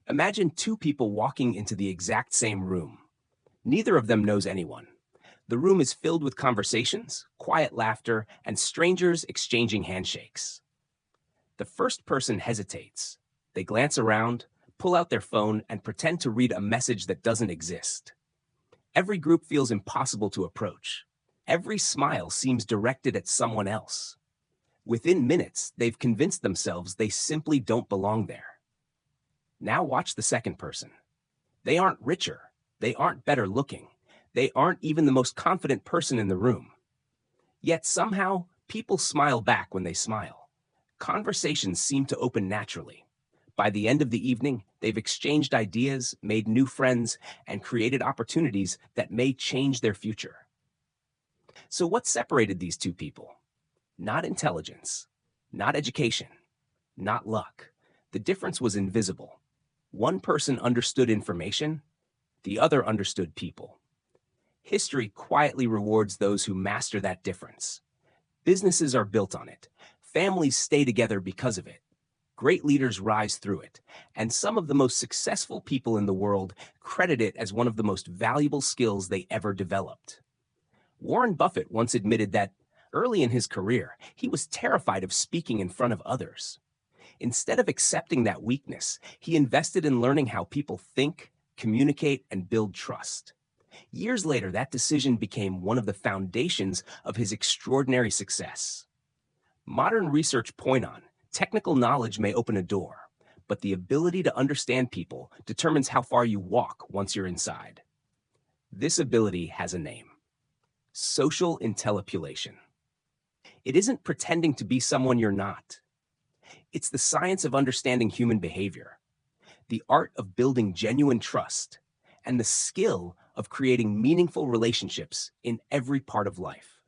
Imagine two people walking into the exact same room. Neither of them knows anyone. The room is filled with conversations, quiet laughter, and strangers exchanging handshakes. The first person hesitates. They glance around, pull out their phone, and pretend to read a message that doesn't exist. Every group feels impossible to approach. Every smile seems directed at someone else. Within minutes, they've convinced themselves they simply don't belong there. Now watch the second person. They aren't richer. They aren't better looking. They aren't even the most confident person in the room. Yet somehow, people smile back when they smile. Conversations seem to open naturally. By the end of the evening, they've exchanged ideas, made new friends, and created opportunities that may change their future. So what separated these two people? Not intelligence, not education, not luck. The difference was invisible. One person understood information, the other understood people. History quietly rewards those who master that difference. Businesses are built on it. Families stay together because of it. Great leaders rise through it. And some of the most successful people in the world credit it as one of the most valuable skills they ever developed. Warren Buffett once admitted that early in his career, he was terrified of speaking in front of others. Instead of accepting that weakness, he invested in learning how people think, communicate, and build trust. Years later, that decision became one of the foundations of his extraordinary success. Modern research point on technical knowledge may open a door, but the ability to understand people determines how far you walk once you're inside. This ability has a name: social intellepulation. It isn't pretending to be someone you're not. It's the science of understanding human behavior, the art of building genuine trust, and the skill of creating meaningful relationships in every part of life.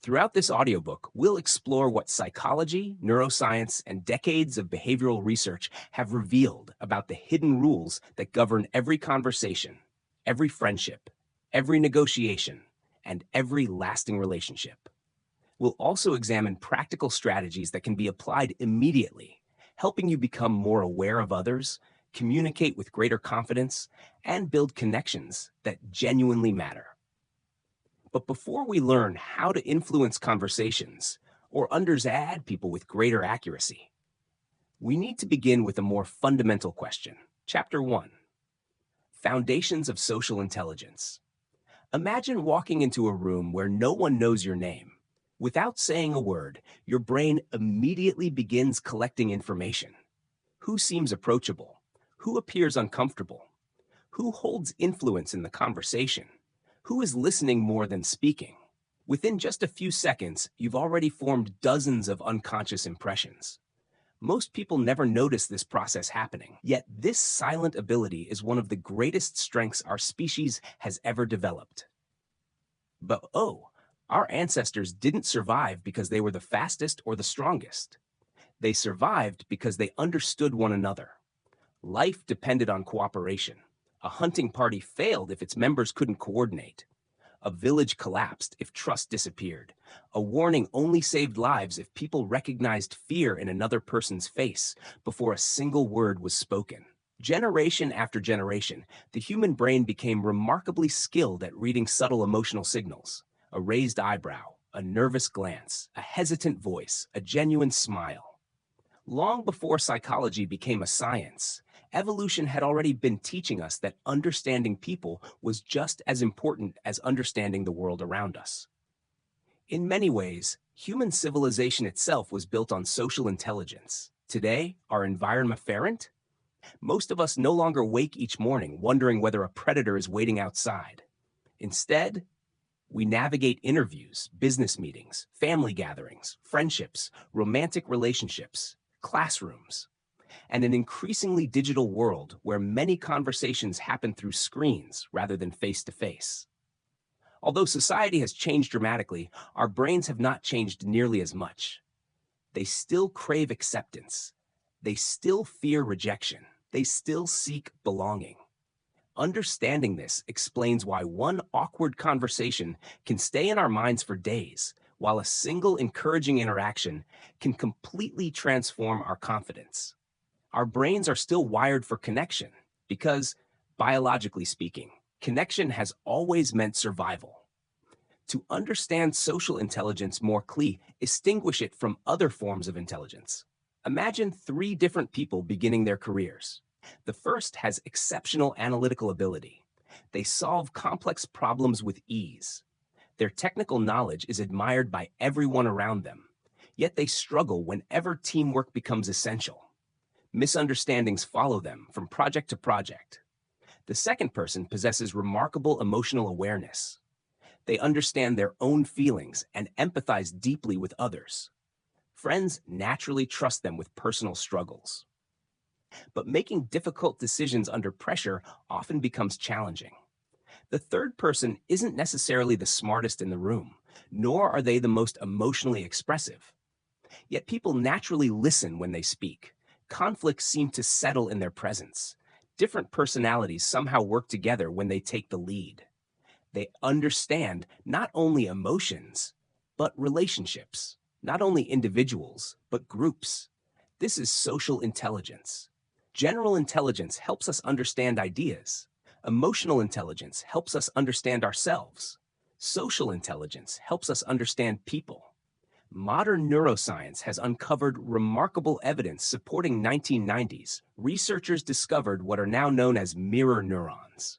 Throughout this audiobook, we'll explore what psychology, neuroscience, and decades of behavioral research have revealed about the hidden rules that govern every conversation, every friendship, every negotiation, and every lasting relationship. We'll also examine practical strategies that can be applied immediately, helping you become more aware of others, communicate with greater confidence, and build connections that genuinely matter. But before we learn how to influence conversations or understand people with greater accuracy, we need to begin with a more fundamental question. Chapter 1: Foundations of Social Intelligence. Imagine walking into a room where no one knows your name. Without saying a word, your brain immediately begins collecting information. Who seems approachable? Who appears uncomfortable? Who holds influence in the conversation? Who is listening more than speaking? Within just a few seconds, you've already formed dozens of unconscious impressions. Most people never notice this process happening, yet this silent ability is one of the greatest strengths our species has ever developed. But our ancestors didn't survive because they were the fastest or the strongest. They survived because they understood one another. Life depended on cooperation. A hunting party failed if its members couldn't coordinate. A village collapsed if trust disappeared. A warning only saved lives if people recognized fear in another person's face before a single word was spoken. Generation after generation, the human brain became remarkably skilled at reading subtle emotional signals: a raised eyebrow, a nervous glance, a hesitant voice, a genuine smile. Long before psychology became a science, evolution had already been teaching us that understanding people was just as important as understanding the world around us. In many ways, human civilization itself was built on social intelligence. Today, our environment afferent? Most of us no longer wake each morning wondering whether a predator is waiting outside. Instead, we navigate interviews, business meetings, family gatherings, friendships, romantic relationships, classrooms, and an increasingly digital world where many conversations happen through screens rather than face-to-face. Although society has changed dramatically, our brains have not changed nearly as much. They still crave acceptance. They still fear rejection. They still seek belonging. Understanding this explains why one awkward conversation can stay in our minds for days, while a single encouraging interaction can completely transform our confidence. Our brains are still wired for connection because, biologically speaking, connection has always meant survival. To understand social intelligence more clearly, distinguish it from other forms of intelligence. Imagine three different people beginning their careers. The first has exceptional analytical ability. They solve complex problems with ease. Their technical knowledge is admired by everyone around them, yet they struggle whenever teamwork becomes essential. Misunderstandings follow them from project to project. The second person possesses remarkable emotional awareness. They understand their own feelings and empathize deeply with others. Friends naturally trust them with personal struggles. But making difficult decisions under pressure often becomes challenging. The third person isn't necessarily the smartest in the room, nor are they the most emotionally expressive. Yet people naturally listen when they speak. Conflicts seem to settle in their presence. Different personalities somehow work together when they take the lead. They understand not only emotions, but relationships, not only individuals, but groups. This is social intelligence. General intelligence helps us understand ideas. Emotional intelligence helps us understand ourselves. Social intelligence helps us understand people. Modern neuroscience has uncovered remarkable evidence supporting 1990s. Researchers discovered what are now known as mirror neurons.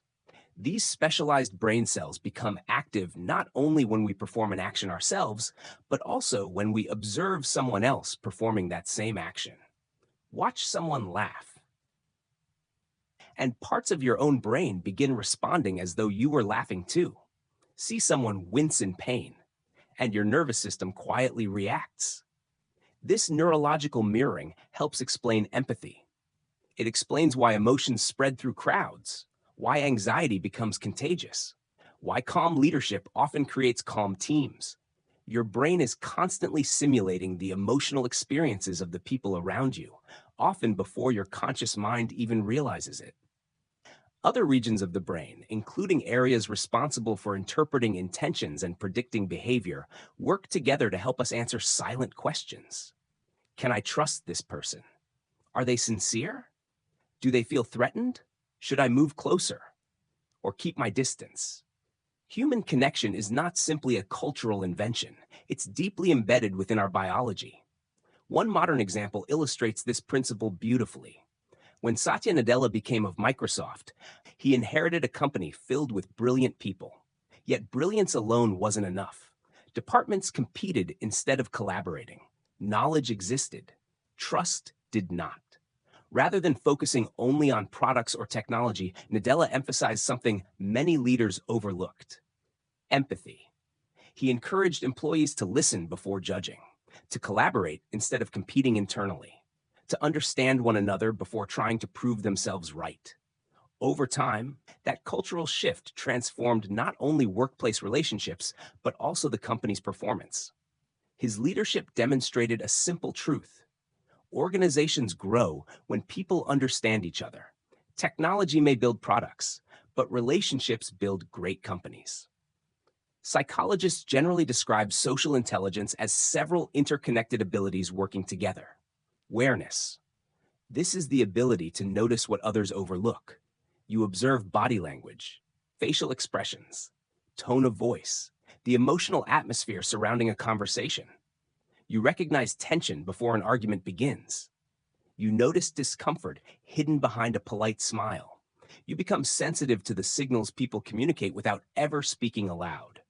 These specialized brain cells become active not only when we perform an action ourselves, but also when we observe someone else performing that same action. Watch someone laugh, and parts of your own brain begin responding as though you were laughing too. See someone wince in pain, and your nervous system quietly reacts. This neurological mirroring helps explain empathy. It explains why emotions spread through crowds, why anxiety becomes contagious, why calm leadership often creates calm teams. Your brain is constantly simulating the emotional experiences of the people around you, often before your conscious mind even realizes it. Other regions of the brain, including areas responsible for interpreting intentions and predicting behavior, work together to help us answer silent questions. Can I trust this person? Are they sincere? Do they feel threatened? Should I move closer or keep my distance? Human connection is not simply a cultural invention. It's deeply embedded within our biology. One modern example illustrates this principle beautifully. When Satya Nadella became of Microsoft, he inherited a company filled with brilliant people. Yet brilliance alone wasn't enough. Departments competed instead of collaborating. Knowledge existed. Trust did not. Rather than focusing only on products or technology, Nadella emphasized something many leaders overlooked: empathy. He encouraged employees to listen before judging, to collaborate instead of competing internally, to understand one another before trying to prove themselves right. Over time, that cultural shift transformed not only workplace relationships, but also the company's performance. His leadership demonstrated a simple truth: organizations grow when people understand each other. Technology may build products, but relationships build great companies. Psychologists generally describe social intelligence as several interconnected abilities working together. Awareness. This is the ability to notice what others overlook. You observe body language, facial expressions, tone of voice, the emotional atmosphere surrounding a conversation. You recognize tension before an argument begins. You notice discomfort hidden behind a polite smile. You become sensitive to the signals people communicate without ever speaking aloud.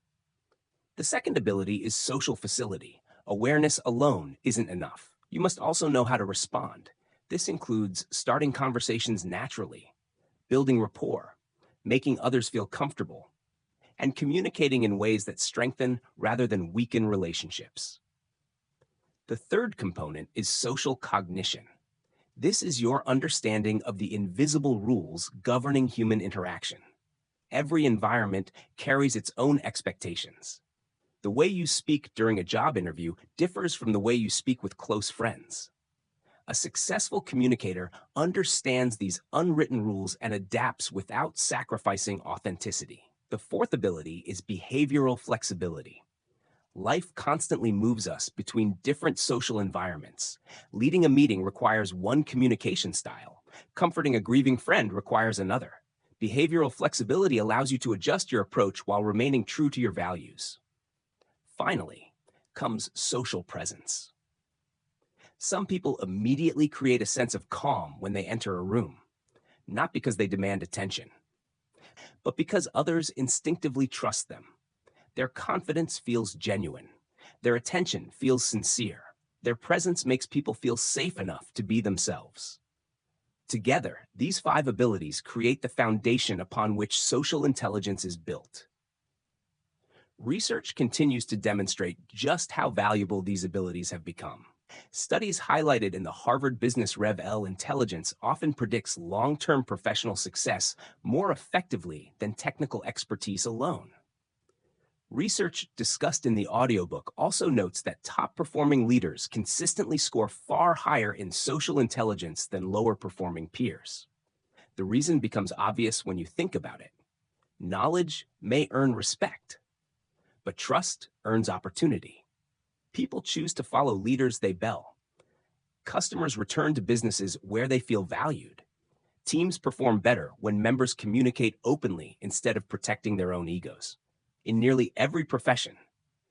The second ability is social facility. Awareness alone isn't enough. You must also know how to respond. This includes starting conversations naturally, building rapport, making others feel comfortable, and communicating in ways that strengthen rather than weaken relationships. The third component is social cognition. This is your understanding of the invisible rules governing human interaction. Every environment carries its own expectations. The way you speak during a job interview differs from the way you speak with close friends. A successful communicator understands these unwritten rules and adapts without sacrificing authenticity. The fourth ability is behavioral flexibility. Life constantly moves us between different social environments. Leading a meeting requires one communication style. Comforting a grieving friend requires another. Behavioral flexibility allows you to adjust your approach while remaining true to your values. Finally, comes social presence. Some people immediately create a sense of calm when they enter a room, not because they demand attention, but because others instinctively trust them. Their confidence feels genuine. Their attention feels sincere. Their presence makes people feel safe enough to be themselves. Together, these 5 abilities create the foundation upon which social intelligence is built. Research continues to demonstrate just how valuable these abilities have become. Studies highlighted in the Harvard Business Rev. Intelligence often predicts long-term professional success more effectively than technical expertise alone. Research discussed in the audiobook also notes that top-performing leaders consistently score far higher in social intelligence than lower-performing peers. The reason becomes obvious when you think about it. Knowledge may earn respect, but trust earns opportunity. People choose to follow leaders they bell. Customers return to businesses where they feel valued. Teams perform better when members communicate openly instead of protecting their own egos. In nearly every profession,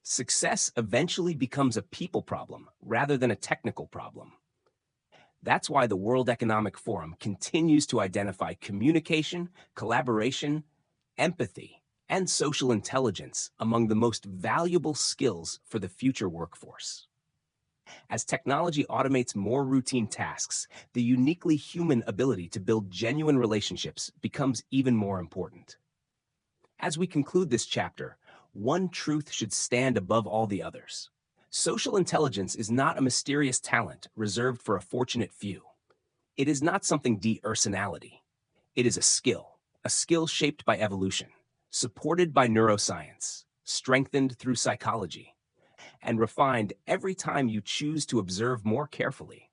success eventually becomes a people problem rather than a technical problem. That's why the World Economic Forum continues to identify communication, collaboration, empathy, and social intelligence among the most valuable skills for the future workforce. As technology automates more routine tasks, the uniquely human ability to build genuine relationships becomes even more important. As we conclude this chapter, one truth should stand above all the others. Social intelligence is not a mysterious talent reserved for a fortunate few. It is not something de-personality. It is a skill shaped by evolution, supported by neuroscience, strengthened through psychology, and refined every time you choose to observe more carefully,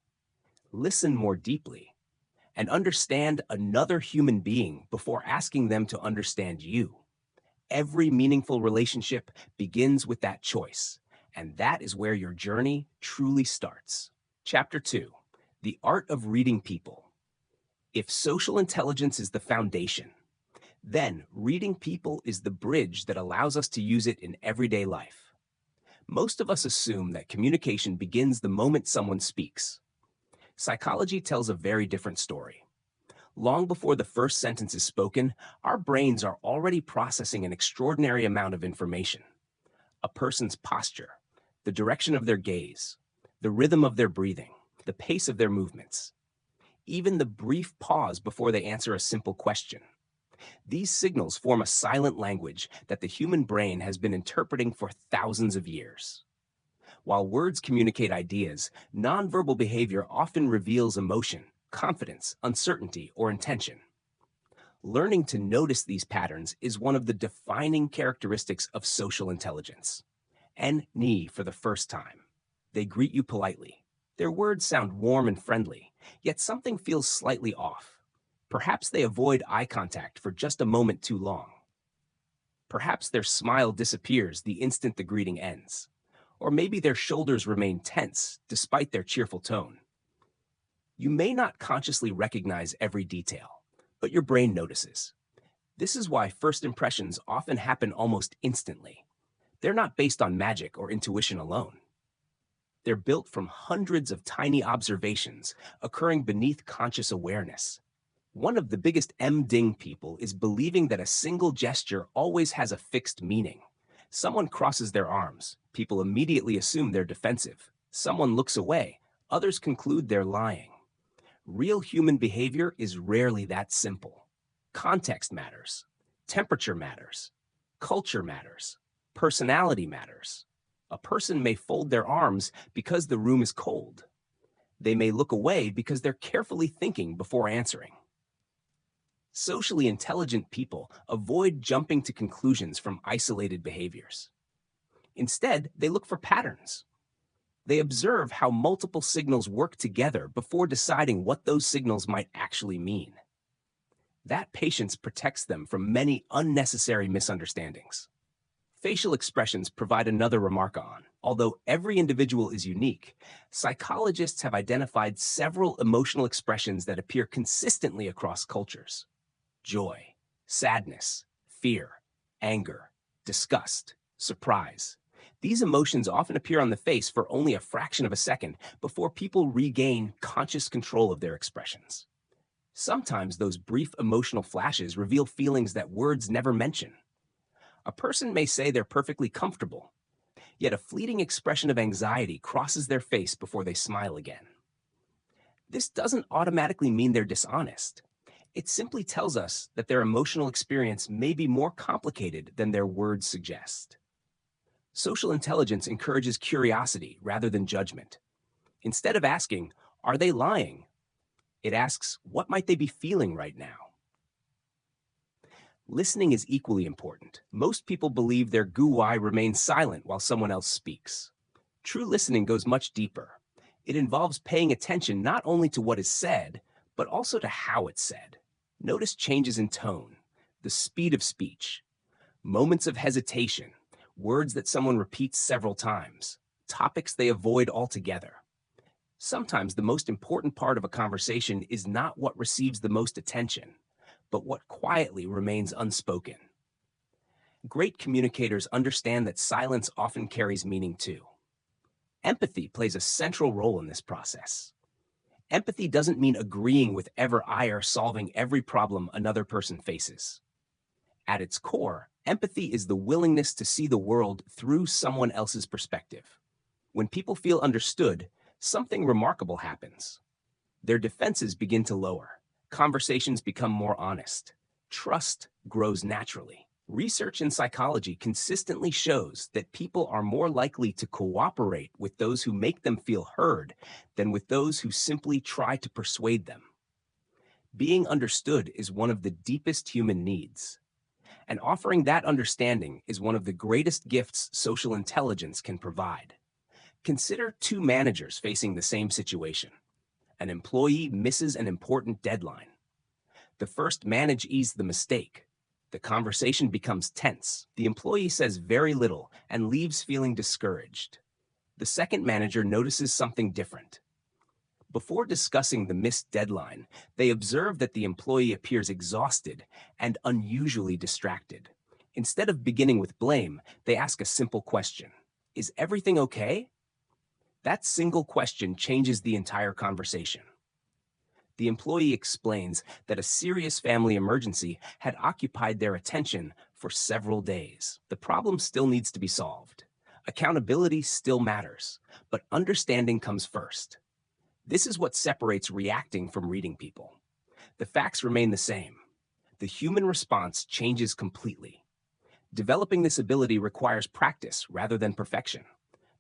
listen more deeply, and understand another human being before asking them to understand you. Every meaningful relationship begins with that choice, and that is where your journey truly starts. Chapter 2: The Art of Reading People. If social intelligence is the foundation, then reading people is the bridge that allows us to use it in everyday life. Most of us assume that communication begins the moment someone speaks. Psychology tells a very different story. Long before the first sentence is spoken, our brains are already processing an extraordinary amount of information. A person's posture, the direction of their gaze, the rhythm of their breathing, the pace of their movements, even the brief pause before they answer a simple question. These signals form a silent language that the human brain has been interpreting for thousands of years. While words communicate ideas, nonverbal behavior often reveals emotion, confidence, uncertainty, or intention. Learning to notice these patterns is one of the defining characteristics of social intelligence. Ni for the first time. They greet you politely. Their words sound warm and friendly, yet something feels slightly off. Perhaps they avoid eye contact for just a moment too long. Perhaps their smile disappears the instant the greeting ends. Or maybe their shoulders remain tense despite their cheerful tone. You may not consciously recognize every detail, but your brain notices. This is why first impressions often happen almost instantly. They're not based on magic or intuition alone. They're built from hundreds of tiny observations occurring beneath conscious awareness. One of the biggest ding people is believing that a single gesture always has a fixed meaning. Someone crosses their arms, people immediately assume they're defensive. Someone looks away, others conclude they're lying. Real human behavior is rarely that simple. Context matters. Temperature matters. Culture matters. Personality matters. A person may fold their arms because the room is cold. They may look away because they're carefully thinking before answering. Socially intelligent people avoid jumping to conclusions from isolated behaviors. Instead, they look for patterns. They observe how multiple signals work together before deciding what those signals might actually mean. That patience protects them from many unnecessary misunderstandings. Facial expressions provide another remark on. Although every individual is unique, psychologists have identified several emotional expressions that appear consistently across cultures: joy, sadness, fear, anger, disgust, surprise. These emotions often appear on the face for only a fraction of a second before people regain conscious control of their expressions. Sometimes those brief emotional flashes reveal feelings that words never mention. A person may say they're perfectly comfortable, yet a fleeting expression of anxiety crosses their face before they smile again. This doesn't automatically mean they're dishonest. It simply tells us that their emotional experience may be more complicated than their words suggest. Social intelligence encourages curiosity rather than judgment. Instead of asking, "Are they lying?" it asks, "What might they be feeling right now?" Listening is equally important. Most people believe their gui remains silent while someone else speaks. True listening goes much deeper. It involves paying attention not only to what is said, but also to how it's said. Notice changes in tone, the speed of speech, moments of hesitation, words that someone repeats several times, topics they avoid altogether. Sometimes the most important part of a conversation is not what receives the most attention, but what quietly remains unspoken. Great communicators understand that silence often carries meaning too. Empathy plays a central role in this process. Empathy doesn't mean agreeing with every eye or solving every problem another person faces. At its core, empathy is the willingness to see the world through someone else's perspective. When people feel understood, something remarkable happens. Their defenses begin to lower. Conversations become more honest. Trust grows naturally. Research in psychology consistently shows that people are more likely to cooperate with those who make them feel heard than with those who simply try to persuade them. Being understood is one of the deepest human needs, and offering that understanding is one of the greatest gifts social intelligence can provide. Consider two managers facing the same situation. An employee misses an important deadline. The first manages the mistake. The conversation becomes tense. The employee says very little and leaves feeling discouraged. The second manager notices something different. Before discussing the missed deadline, they observe that the employee appears exhausted and unusually distracted. Instead of beginning with blame, they ask a simple question: "Is everything okay?" That single question changes the entire conversation. The employee explains that a serious family emergency had occupied their attention for several days. The problem still needs to be solved. Accountability still matters, but understanding comes first. This is what separates reacting from reading people. The facts remain the same. The human response changes completely. Developing this ability requires practice rather than perfection.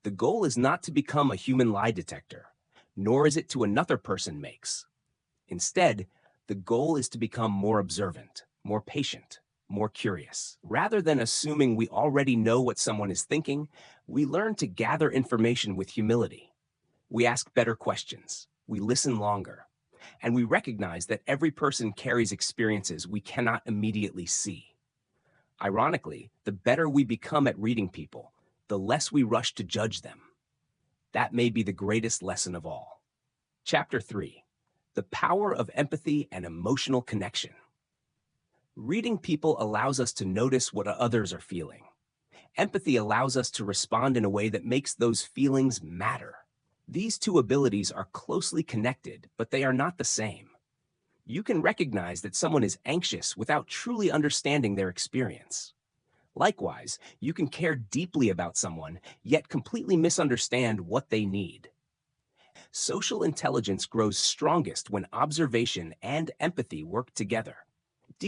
The goal is not to become a human lie detector, nor is it to another person makes. Instead, the goal is to become more observant, more patient, more curious. Rather than assuming we already know what someone is thinking, we learn to gather information with humility. We ask better questions, we listen longer, and we recognize that every person carries experiences we cannot immediately see. Ironically, the better we become at reading people, the less we rush to judge them. That may be the greatest lesson of all. Chapter 3: The Power of Empathy and Emotional Connection. Reading people allows us to notice what others are feeling. Empathy allows us to respond in a way that makes those feelings matter. These two abilities are closely connected, but they are not the same. You can recognize that someone is anxious without truly understanding their experience. Likewise, you can care deeply about someone, yet completely misunderstand what they need. Social intelligence grows strongest when observation and empathy work together.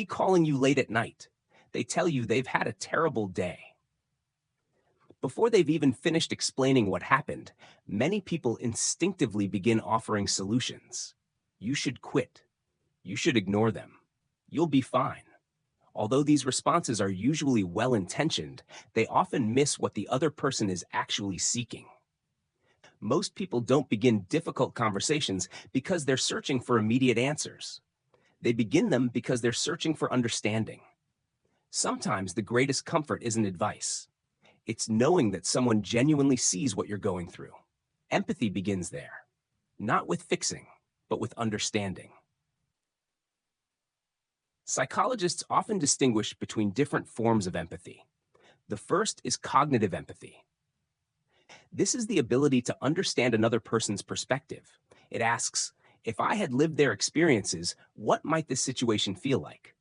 Calling you late at night, they tell you they've had a terrible day. Before they've even finished explaining what happened, many people instinctively begin offering solutions. You should quit. You should ignore them. You'll be fine. Although these responses are usually well-intentioned, they often miss what the other person is actually seeking. Most people don't begin difficult conversations because they're searching for immediate answers. They begin them because they're searching for understanding. Sometimes the greatest comfort isn't advice. It's knowing that someone genuinely sees what you're going through. Empathy begins there, not with fixing, but with understanding. Psychologists often distinguish between different forms of empathy. The first is cognitive empathy. This is the ability to understand another person's perspective. It asks, if I had lived their experiences, what might this situation feel like?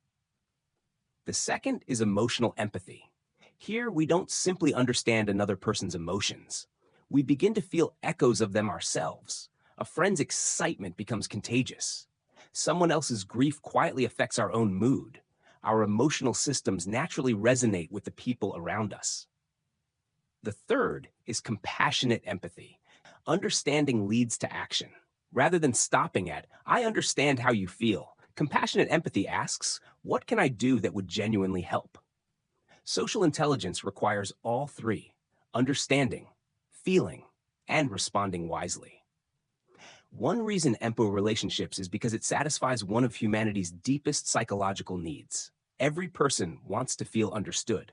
The second is emotional empathy. Here, we don't simply understand another person's emotions. We begin to feel echoes of them ourselves. A friend's excitement becomes contagious. Someone else's grief quietly affects our own mood. Our emotional systems naturally resonate with the people around us. The third is compassionate empathy. Understanding leads to action. Rather than stopping at, I understand how you feel, compassionate empathy asks, what can I do that would genuinely help? Social intelligence requires all three: understanding, feeling, and responding wisely. One reason EMPO relationships is because it satisfies one of humanity's deepest psychological needs. Every person wants to feel understood.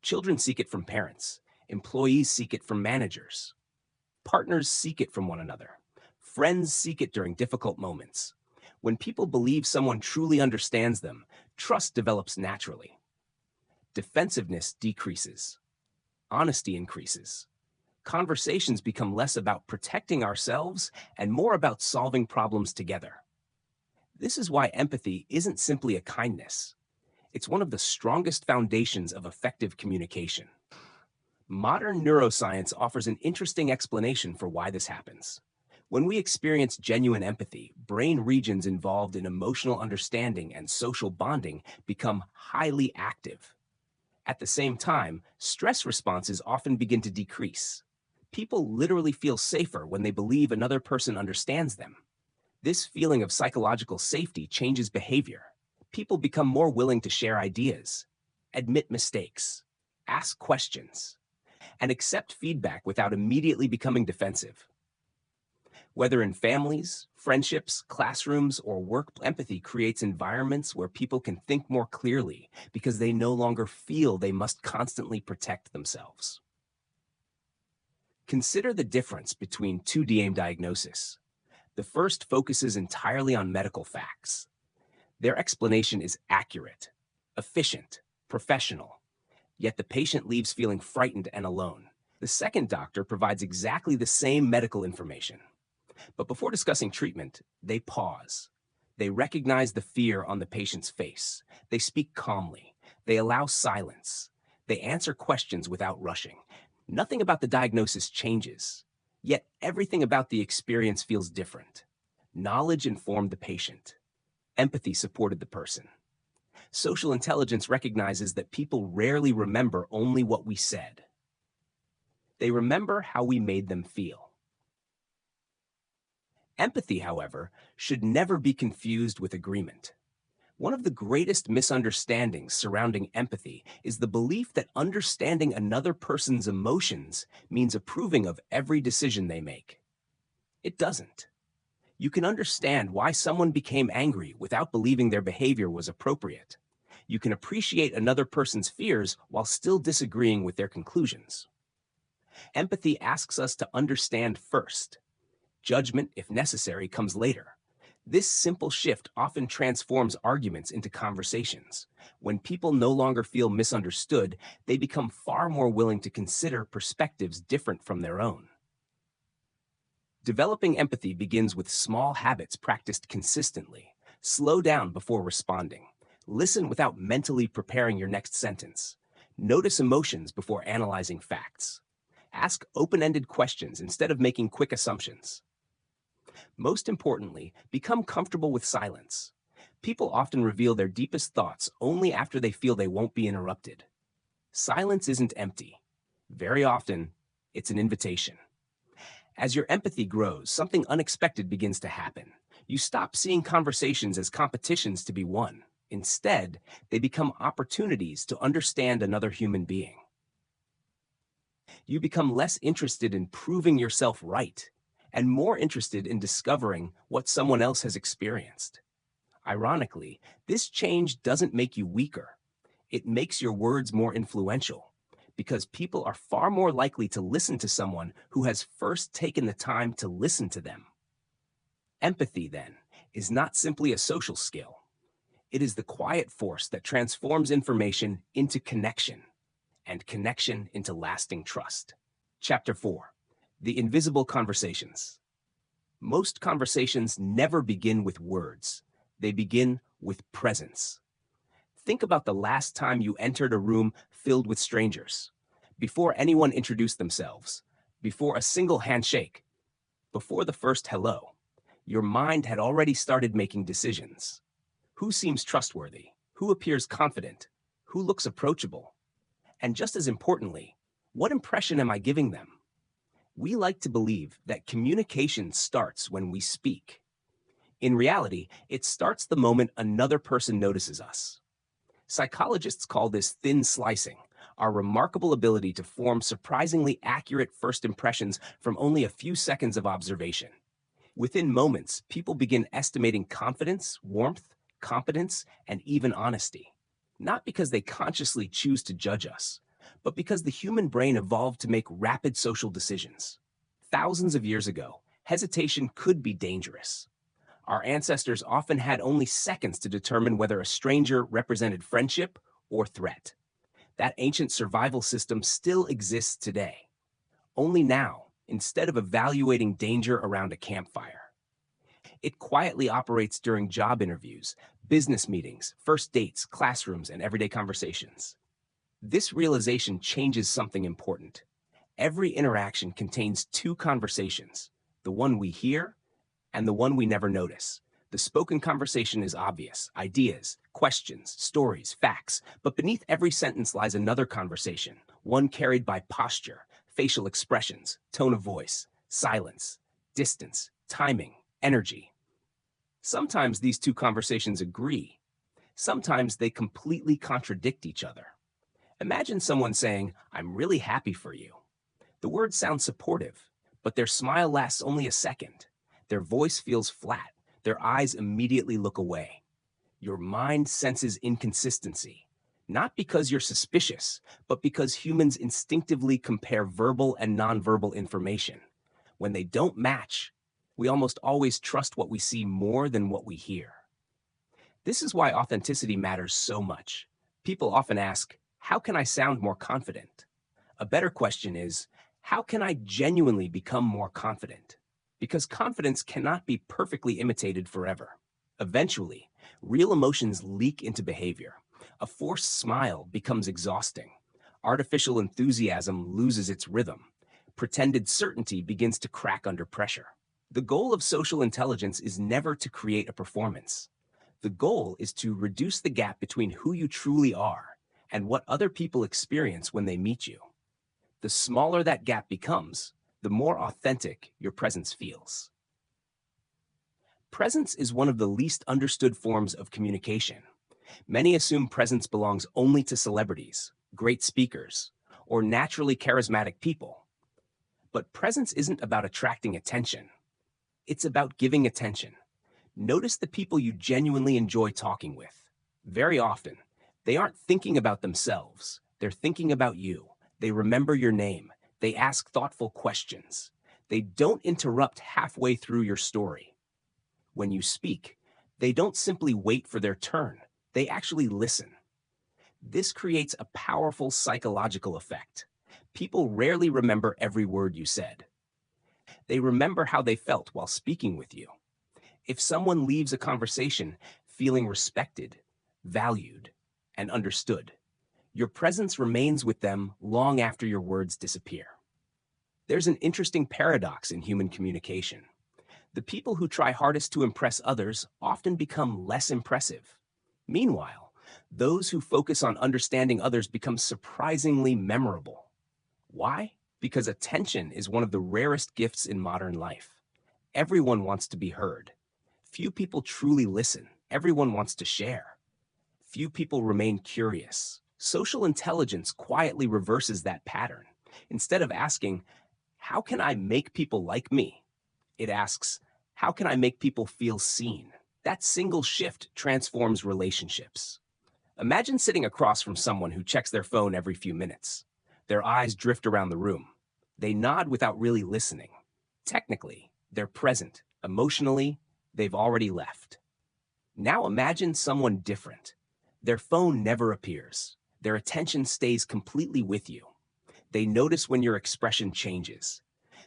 Children seek it from parents. Employees seek it from managers. Partners seek it from one another. Friends seek it during difficult moments. When people believe someone truly understands them, trust develops naturally. Defensiveness decreases. Honesty increases. Conversations become less about protecting ourselves and more about solving problems together. This is why empathy isn't simply a kindness. It's one of the strongest foundations of effective communication. Modern neuroscience offers an interesting explanation for why this happens. When we experience genuine empathy, brain regions involved in emotional understanding and social bonding become highly active. At the same time, stress responses often begin to decrease. People literally feel safer when they believe another person understands them. This feeling of psychological safety changes behavior. People become more willing to share ideas, admit mistakes, ask questions, and accept feedback without immediately becoming defensive. Whether in families, friendships, classrooms, or work, empathy creates environments where people can think more clearly because they no longer feel they must constantly protect themselves. Consider the difference between 2DM diagnosis. The first focuses entirely on medical facts. Their explanation is accurate, efficient, professional, yet the patient leaves feeling frightened and alone. The second doctor provides exactly the same medical information. But before discussing treatment, they pause. They recognize the fear on the patient's face. They speak calmly. They allow silence. They answer questions without rushing. Nothing about the diagnosis changes, yet everything about the experience feels different. Knowledge informed the patient. Empathy supported the person. Social intelligence recognizes that people rarely remember only what we said. They remember how we made them feel. Empathy, however, should never be confused with agreement. One of the greatest misunderstandings surrounding empathy is the belief that understanding another person's emotions means approving of every decision they make. It doesn't. You can understand why someone became angry without believing their behavior was appropriate. You can appreciate another person's fears while still disagreeing with their conclusions. Empathy asks us to understand first. Judgment, if necessary, comes later. This simple shift often transforms arguments into conversations. When people no longer feel misunderstood, they become far more willing to consider perspectives different from their own. Developing empathy begins with small habits practiced consistently. Slow down before responding. Listen without mentally preparing your next sentence. Notice emotions before analyzing facts. Ask open-ended questions instead of making quick assumptions. Most importantly, become comfortable with silence. People often reveal their deepest thoughts only after they feel they won't be interrupted. Silence isn't empty. Very often, it's an invitation. As your empathy grows, something unexpected begins to happen. You stop seeing conversations as competitions to be won. Instead, they become opportunities to understand another human being. You become less interested in proving yourself right and more interested in discovering what someone else has experienced. Ironically, this change doesn't make you weaker. It makes your words more influential. because people are far more likely to listen to someone who has first taken the time to listen to them. Empathy, then, is not simply a social skill. It is the quiet force that transforms information into connection, and connection into lasting trust. Chapter 4. The Invisible Conversations. Most conversations never begin with words. They begin with presence. Think about the last time you entered a room filled with strangers, before anyone introduced themselves, before a single handshake, before the first hello. Your mind had already started making decisions. Who seems trustworthy? Who appears confident? Who looks approachable? And just as importantly, what impression am I giving them? We like to believe that communication starts when we speak. In reality, it starts the moment another person notices us. Psychologists call this thin slicing, our remarkable ability to form surprisingly accurate first impressions from only a few seconds of observation. Within moments, people begin estimating confidence, warmth, competence, and even honesty. Not because they consciously choose to judge us, but because the human brain evolved to make rapid social decisions. Thousands of years ago, hesitation could be dangerous. Our ancestors often had only seconds to determine whether a stranger represented friendship or threat. That ancient survival system still exists today. Only now, instead of evaluating danger around a campfire. It quietly operates during job interviews, business meetings, first dates, classrooms, and everyday conversations. This realization changes something important. Every interaction contains two conversations, the one we hear and the one we never notice. The spoken conversation is obvious, ideas, questions, stories, facts, but beneath every sentence lies another conversation, one carried by posture, facial expressions, tone of voice, silence, distance, timing, energy. Sometimes these two conversations agree. Sometimes they completely contradict each other. Imagine someone saying, "I'm really happy for you." The words sound supportive, but their smile lasts only a second. Their voice feels flat. Their eyes immediately look away. Your mind senses inconsistency, not because you're suspicious, but because humans instinctively compare verbal and nonverbal information. When they don't match, we almost always trust what we see more than what we hear. This is why authenticity matters so much. People often ask, how can I sound more confident? A better question is, how can I genuinely become more confident? Because confidence cannot be perfectly imitated forever. Eventually, real emotions leak into behavior. A forced smile becomes exhausting. Artificial enthusiasm loses its rhythm. Pretended certainty begins to crack under pressure. The goal of social intelligence is never to create a performance. The goal is to reduce the gap between who you truly are and what other people experience when they meet you. The smaller that gap becomes, the more authentic your presence feels. Presence is one of the least understood forms of communication. Many assume presence belongs only to celebrities, great speakers, or naturally charismatic people. But presence isn't about attracting attention. It's about giving attention. Notice the people you genuinely enjoy talking with. Very often, they aren't thinking about themselves. They're thinking about you. They remember your name. They ask thoughtful questions. They don't interrupt halfway through your story. When you speak, they don't simply wait for their turn. They actually listen. This creates a powerful psychological effect. People rarely remember every word you said. They remember how they felt while speaking with you. If someone leaves a conversation feeling respected, valued, and understood, your presence remains with them long after your words disappear. There's an interesting paradox in human communication. The people who try hardest to impress others often become less impressive. Meanwhile, those who focus on understanding others become surprisingly memorable. Why? Because attention is one of the rarest gifts in modern life. Everyone wants to be heard. Few people truly listen. Everyone wants to share. Few people remain curious. Social intelligence quietly reverses that pattern. Instead of asking, how can I make people like me? It asks, how can I make people feel seen? That single shift transforms relationships. Imagine sitting across from someone who checks their phone every few minutes. Their eyes drift around the room. They nod without really listening. Technically, they're present. Emotionally, they've already left. Now imagine someone different. Their phone never appears. Their attention stays completely with you. They notice when your expression changes.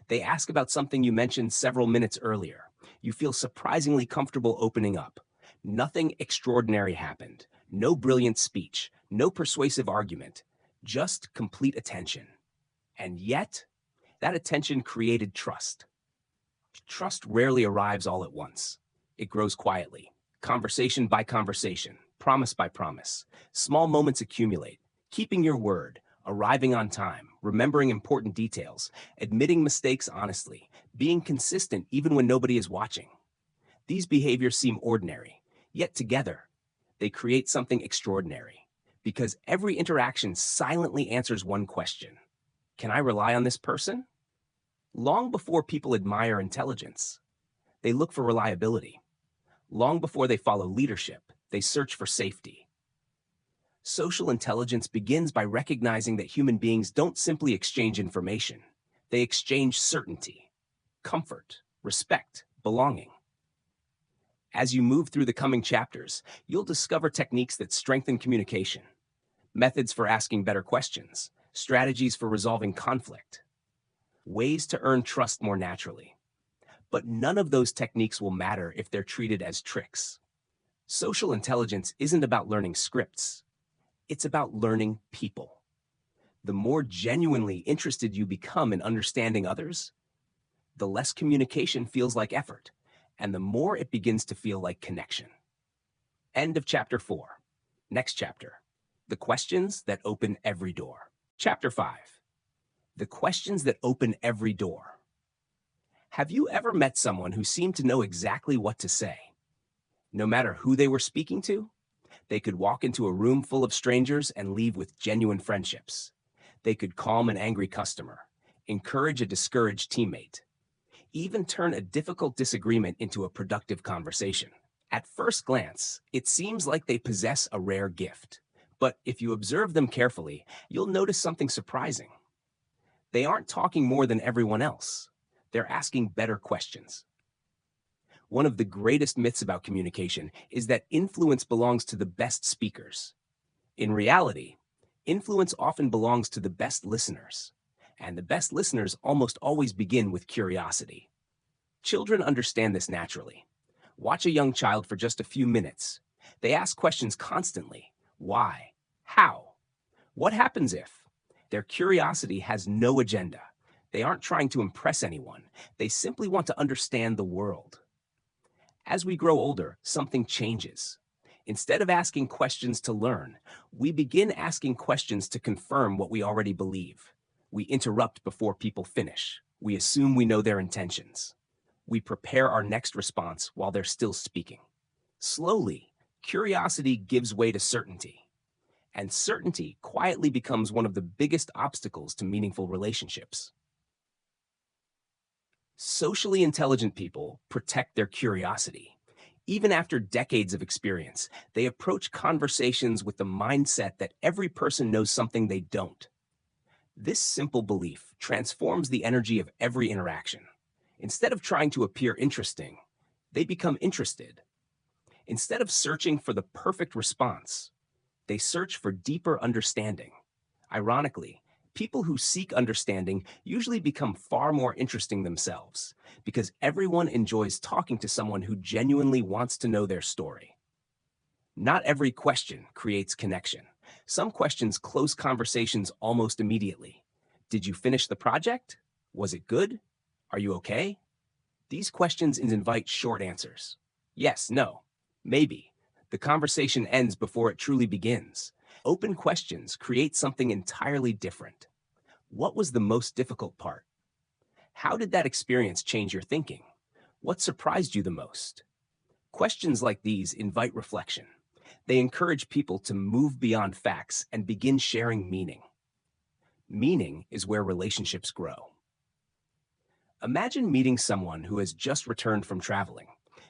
They ask about something you mentioned several minutes earlier. You feel surprisingly comfortable opening up. Nothing extraordinary happened. No brilliant speech. No persuasive argument. Just complete attention. And yet, that attention created trust. Trust rarely arrives all at once. It grows quietly, conversation by conversation, promise by promise. Small moments accumulate, keeping your word, arriving on time, remembering important details, admitting mistakes honestly, being consistent even when nobody is watching. These behaviors seem ordinary, yet together, they create something extraordinary. Because every interaction silently answers one question. Can I rely on this person? Long before people admire intelligence, they look for reliability. Long before they follow leadership, they search for safety. Social intelligence begins by recognizing that human beings don't simply exchange information. They exchange certainty, comfort, respect, belonging. As you move through the coming chapters, you'll discover techniques that strengthen communication, methods for asking better questions, strategies for resolving conflict, ways to earn trust more naturally. But none of those techniques will matter if they're treated as tricks. Social intelligence isn't about learning scripts. It's about learning people. The more genuinely interested you become in understanding others, the less communication feels like effort, and the more it begins to feel like connection. End of chapter 4. Next chapter. The questions that open every door. Chapter 5. The questions that open every door. Have you ever met someone who seemed to know exactly what to say? No matter who they were speaking to, they could walk into a room full of strangers and leave with genuine friendships. They could calm an angry customer, encourage a discouraged teammate, even turn a difficult disagreement into a productive conversation. At first glance, it seems like they possess a rare gift. But if you observe them carefully, you'll notice something surprising. They aren't talking more than everyone else. They're asking better questions. One of the greatest myths about communication is that influence belongs to the best speakers. In reality, influence often belongs to the best listeners, and the best listeners almost always begin with curiosity. Children understand this naturally. Watch a young child for just a few minutes. They ask questions constantly. Why? How? What happens if? Their curiosity has no agenda. They aren't trying to impress anyone. They simply want to understand the world. As we grow older, something changes. Instead of asking questions to learn, we begin asking questions to confirm what we already believe. We interrupt before people finish. We assume we know their intentions. We prepare our next response while they're still speaking. Slowly, curiosity gives way to certainty. And certainty quietly becomes one of the biggest obstacles to meaningful relationships. Socially intelligent people protect their curiosity. Even after decades of experience, they approach conversations with the mindset that every person knows something they don't. This simple belief transforms the energy of every interaction. Instead of trying to appear interesting, they become interested. Instead of searching for the perfect response, they search for deeper understanding. Ironically, people who seek understanding usually become far more interesting themselves, because everyone enjoys talking to someone who genuinely wants to know their story. Not every question creates connection. Some questions close conversations almost immediately. Did you finish the project? Was it good? Are you okay? These questions invite short answers. Yes, no, maybe. The conversation ends before it truly begins. Open questions create something entirely different. What was the most difficult part? How did that experience change your thinking? What surprised you the most? Questions like these invite reflection. They encourage people to move beyond facts and begin sharing meaning. Meaning is where relationships grow. Imagine meeting someone who has just returned from traveling.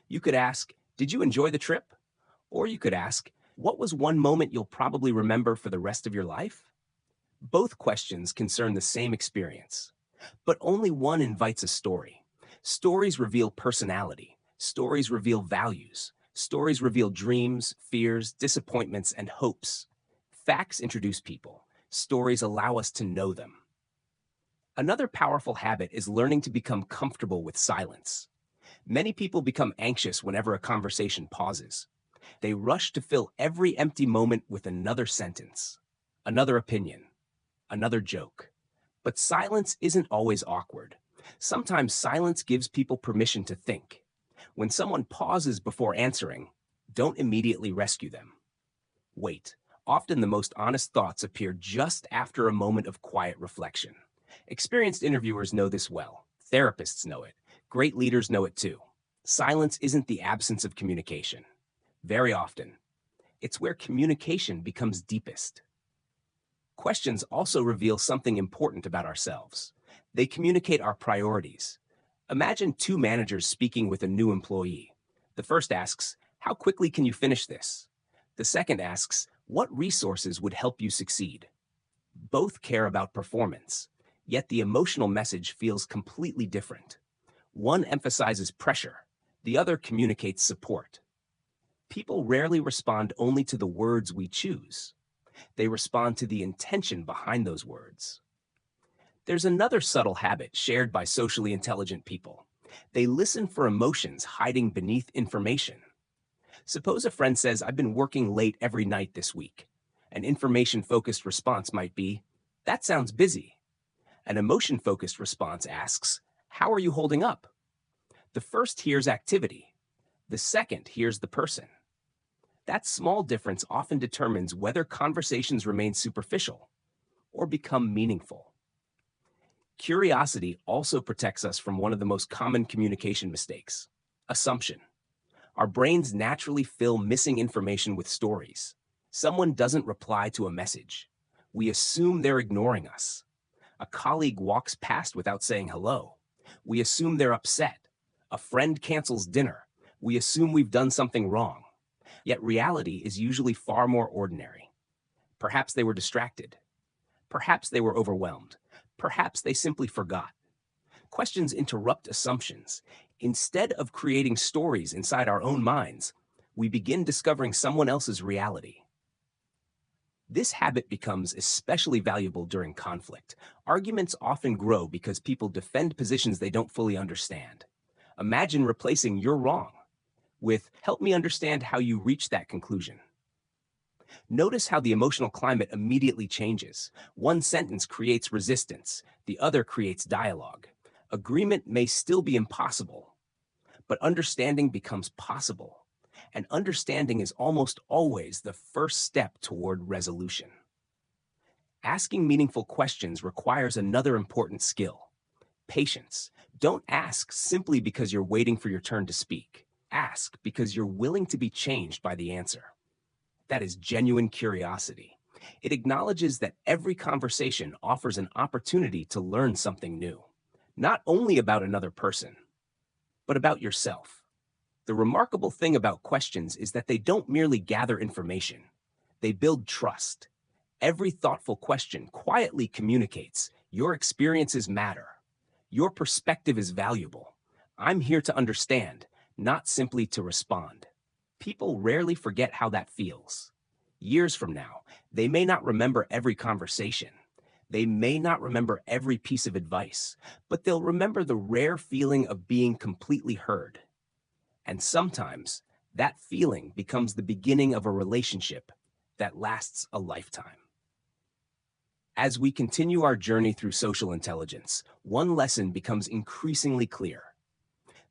You could ask, "Did you enjoy the trip?" Or you could ask, "What was one moment you'll probably remember for the rest of your life?" Both questions concern the same experience, but only one invites a story. Stories reveal personality. Stories reveal values. Stories reveal dreams, fears, disappointments, and hopes. Facts introduce people. Stories allow us to know them. Another powerful habit is learning to become comfortable with silence. Many people become anxious whenever a conversation pauses. They rush to fill every empty moment with another sentence, another opinion, another joke. But silence isn't always awkward. Sometimes silence gives people permission to think. When someone pauses before answering, don't immediately rescue them. Wait. Often the most honest thoughts appear just after a moment of quiet reflection. Experienced interviewers know this well. Therapists know it. Great leaders know it too. Silence isn't the absence of communication. Very often, it's where communication becomes deepest. Questions also reveal something important about ourselves. They communicate our priorities. Imagine two managers speaking with a new employee. The first asks, "How quickly can you finish this?" The second asks, "What resources would help you succeed?" Both care about performance, yet the emotional message feels completely different. One emphasizes pressure, the other communicates support. People rarely respond only to the words we choose. They respond to the intention behind those words. There's another subtle habit shared by socially intelligent people. They listen for emotions hiding beneath information. Suppose a friend says, "I've been working late every night this week." An information-focused response might be, "That sounds busy." An emotion-focused response asks, "How are you holding up?" The first hears activity. The second hears the person. That small difference often determines whether conversations remain superficial or become meaningful. Curiosity also protects us from one of the most common communication mistakes: assumption. Our brains naturally fill missing information with stories. Someone doesn't reply to a message. We assume they're ignoring us. A colleague walks past without saying hello. We assume they're upset. A friend cancels dinner. We assume we've done something wrong. Yet reality is usually far more ordinary. Perhaps they were distracted. Perhaps they were overwhelmed. Perhaps they simply forgot. Questions interrupt assumptions. Instead of creating stories inside our own minds, we begin discovering someone else's reality. This habit becomes especially valuable during conflict. Arguments often grow because people defend positions they don't fully understand. Imagine replacing "you're wrong" with "help me understand how you reached that conclusion." Notice how the emotional climate immediately changes. One sentence creates resistance, the other creates dialogue. Agreement may still be impossible, but understanding becomes possible. And understanding is almost always the first step toward resolution. Asking meaningful questions requires another important skill: patience. Don't ask simply because you're waiting for your turn to speak. Ask because you're willing to be changed by the answer. That is genuine curiosity. It acknowledges that every conversation offers an opportunity to learn something new, not only about another person, but about yourself. The remarkable thing about questions is that they don't merely gather information, they build trust. Every thoughtful question quietly communicates, "Your experiences matter. Your perspective is valuable. I'm here to understand, not simply to respond." People rarely forget how that feels. Years from now, they may not remember every conversation. They may not remember every piece of advice, but they'll remember the rare feeling of being completely heard. And sometimes that feeling becomes the beginning of a relationship that lasts a lifetime. As we continue our journey through social intelligence, one lesson becomes increasingly clear.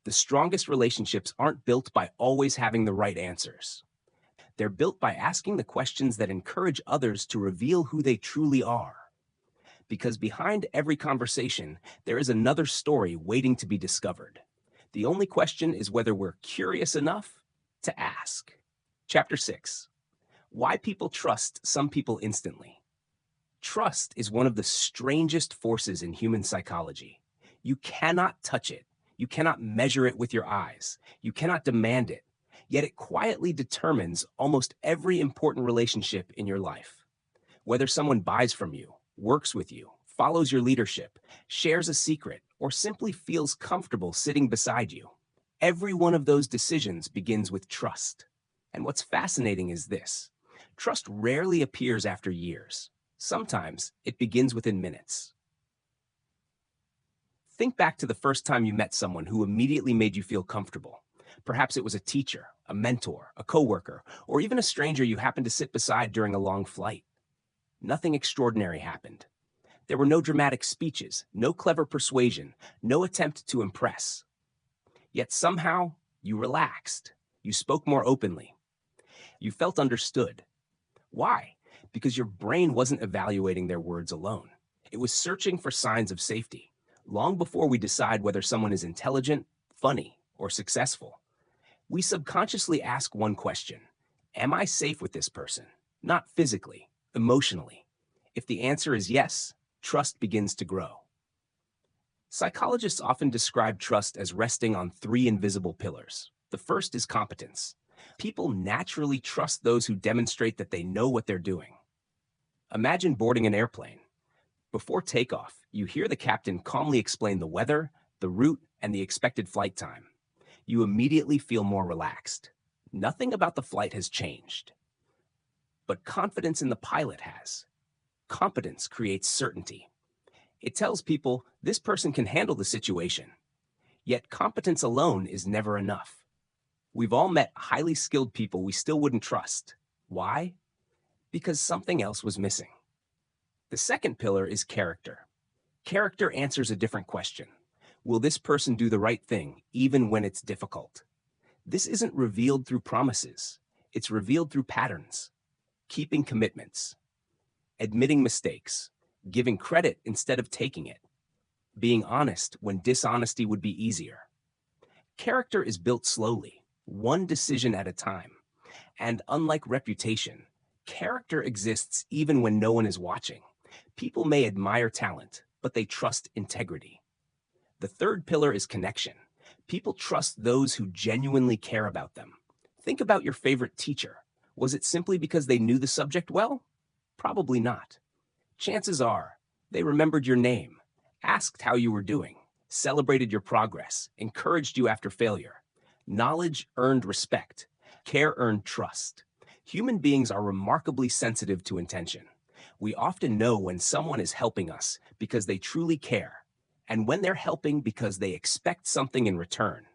The strongest relationships aren't built by always having the right answers. They're built by asking the questions that encourage others to reveal who they truly are. Because behind every conversation, there is another story waiting to be discovered. The only question is whether we're curious enough to ask. Chapter 6: Why People Trust Some People Instantly. Trust is one of the strangest forces in human psychology. You cannot touch it. You cannot measure it with your eyes. You cannot demand it. Yet it quietly determines almost every important relationship in your life. Whether someone buys from you, works with you, follows your leadership, shares a secret, or simply feels comfortable sitting beside you. Every one of those decisions begins with trust. And what's fascinating is this: trust rarely appears after years. Sometimes it begins within minutes. Think back to the first time you met someone who immediately made you feel comfortable. Perhaps it was a teacher, a mentor, a coworker, or even a stranger you happened to sit beside during a long flight. Nothing extraordinary happened. There were no dramatic speeches, no clever persuasion, no attempt to impress. Yet somehow, you relaxed. You spoke more openly. You felt understood. Why? Because your brain wasn't evaluating their words alone. It was searching for signs of safety. Long before we decide whether someone is intelligent, funny, or successful, we subconsciously ask one question: am I safe with this person? Not physically, emotionally. If the answer is yes, trust begins to grow. Psychologists often describe trust as resting on three invisible pillars. The first is competence. People naturally trust those who demonstrate that they know what they're doing. Imagine boarding an airplane. Before takeoff, you hear the captain calmly explain the weather, the route, and the expected flight time. You immediately feel more relaxed. Nothing about the flight has changed. But confidence in the pilot has. Competence creates certainty. It tells people this person can handle the situation. Yet competence alone is never enough. We've all met highly skilled people we still wouldn't trust. Why? Because something else was missing. The second pillar is character. Character answers a different question. Will this person do the right thing, even when it's difficult? This isn't revealed through promises. It's revealed through patterns. Keeping commitments. Admitting mistakes. Giving credit instead of taking it. Being honest when dishonesty would be easier. Character is built slowly, one decision at a time. And unlike reputation, character exists even when no one is watching. People may admire talent, but they trust integrity. The third pillar is connection. People trust those who genuinely care about them. Think about your favorite teacher. Was it simply because they knew the subject well? Probably not. Chances are, they remembered your name, asked how you were doing, celebrated your progress, encouraged you after failure. Knowledge earned respect. Care earned trust. Human beings are remarkably sensitive to intention. We often know when someone is helping us because they truly care, and when they're helping because they expect something in return.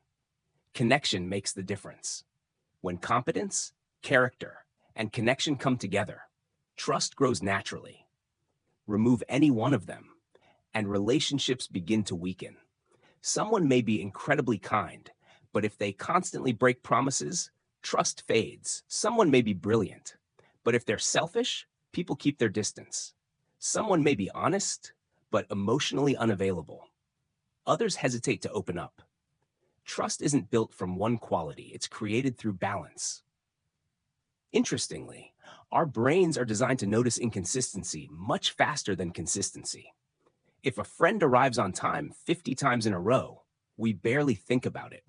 Connection makes the difference. When competence, character, and connection come together, trust grows naturally. Remove any one of them, and relationships begin to weaken. Someone may be incredibly kind, but if they constantly break promises, trust fades. Someone may be brilliant, but if they're selfish, people keep their distance. Someone may be honest, but emotionally unavailable. Others hesitate to open up. Trust isn't built from one quality, it's created through balance. Interestingly, our brains are designed to notice inconsistency much faster than consistency. If a friend arrives on time 50 times in a row, we barely think about it.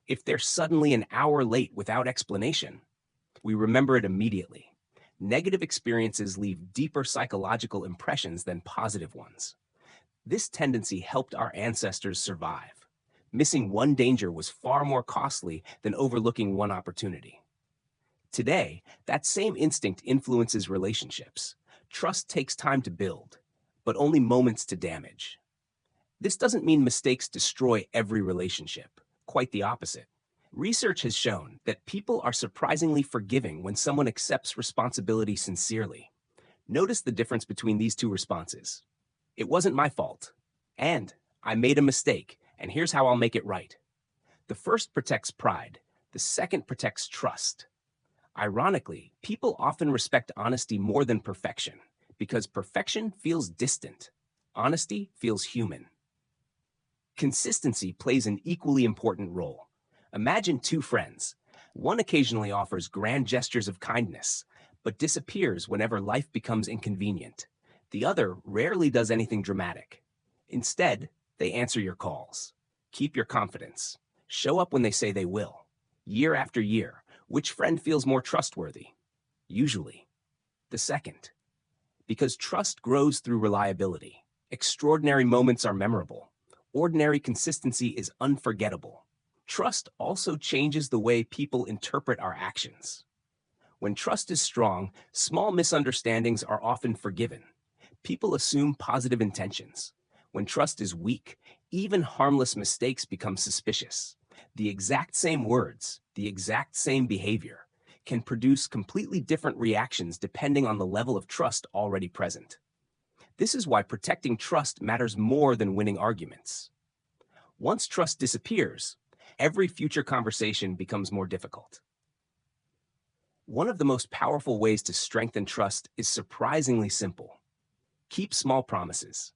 If they're suddenly an hour late without explanation, we remember it immediately. Negative experiences leave deeper psychological impressions than positive ones. This tendency helped our ancestors survive. Missing one danger was far more costly than overlooking one opportunity. Today, that same instinct influences relationships. Trust takes time to build, but only moments to damage. This doesn't mean mistakes destroy every relationship. Quite the opposite. Research has shown that people are surprisingly forgiving when someone accepts responsibility sincerely. Notice the difference between these two responses. It wasn't my fault. And I made a mistake, and here's how I'll make it right. The first protects pride. The second protects trust. Ironically, people often respect honesty more than perfection, because perfection feels distant. Honesty feels human. Consistency plays an equally important role. Imagine two friends. One occasionally offers grand gestures of kindness, but disappears whenever life becomes inconvenient. The other rarely does anything dramatic. Instead, they answer your calls. Keep your confidence. Show up when they say they will. Year after year, which friend feels more trustworthy? Usually, the second. Because trust grows through reliability. Extraordinary moments are memorable. Ordinary consistency is unforgettable. Trust also changes the way people interpret our actions. When trust is strong, small misunderstandings are often forgiven. People assume positive intentions. When trust is weak, even harmless mistakes become suspicious. The exact same words, the exact same behavior, can produce completely different reactions depending on the level of trust already present. This is why protecting trust matters more than winning arguments. Once trust disappears, every future conversation becomes more difficult. One of the most powerful ways to strengthen trust is surprisingly simple. Keep small promises.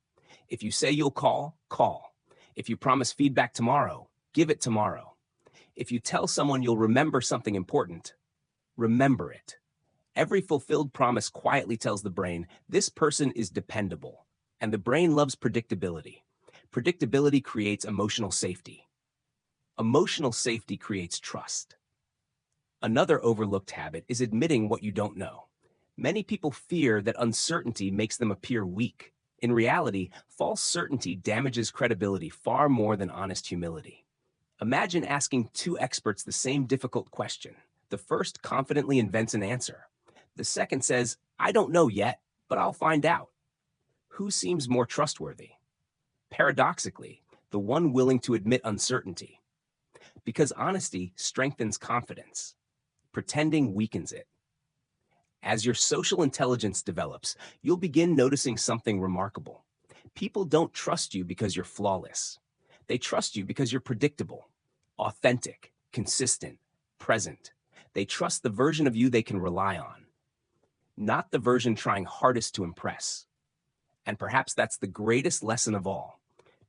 If you say you'll call, call. If you promise feedback tomorrow, give it tomorrow. If you tell someone you'll remember something important, remember it. Every fulfilled promise quietly tells the brain, this person is dependable. And the brain loves predictability. Predictability creates emotional safety. Emotional safety creates trust. Another overlooked habit is admitting what you don't know. Many people fear that uncertainty makes them appear weak. In reality, false certainty damages credibility far more than honest humility. Imagine asking two experts the same difficult question. The first confidently invents an answer. The second says, I don't know yet, but I'll find out. Who seems more trustworthy? Paradoxically, the one willing to admit uncertainty. Because honesty strengthens confidence. Pretending weakens it. As your social intelligence develops, you'll begin noticing something remarkable. People don't trust you because you're flawless. They trust you because you're predictable, authentic, consistent, present. They trust the version of you they can rely on, not the version trying hardest to impress. And perhaps that's the greatest lesson of all.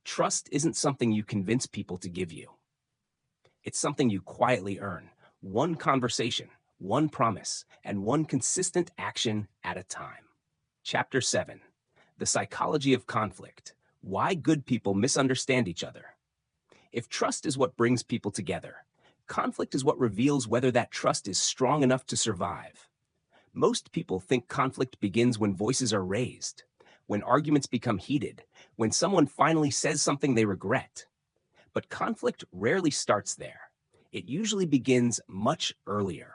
Trust isn't something you convince people to give you. It's something you quietly earn, one conversation, one promise, and one consistent action at a time. Chapter 7. The Psychology of Conflict. Why Good People Misunderstand Each Other. If trust is what brings people together, conflict is what reveals whether that trust is strong enough to survive. Most people think conflict begins when voices are raised, when arguments become heated, when someone finally says something they regret. But conflict rarely starts there. It usually begins much earlier,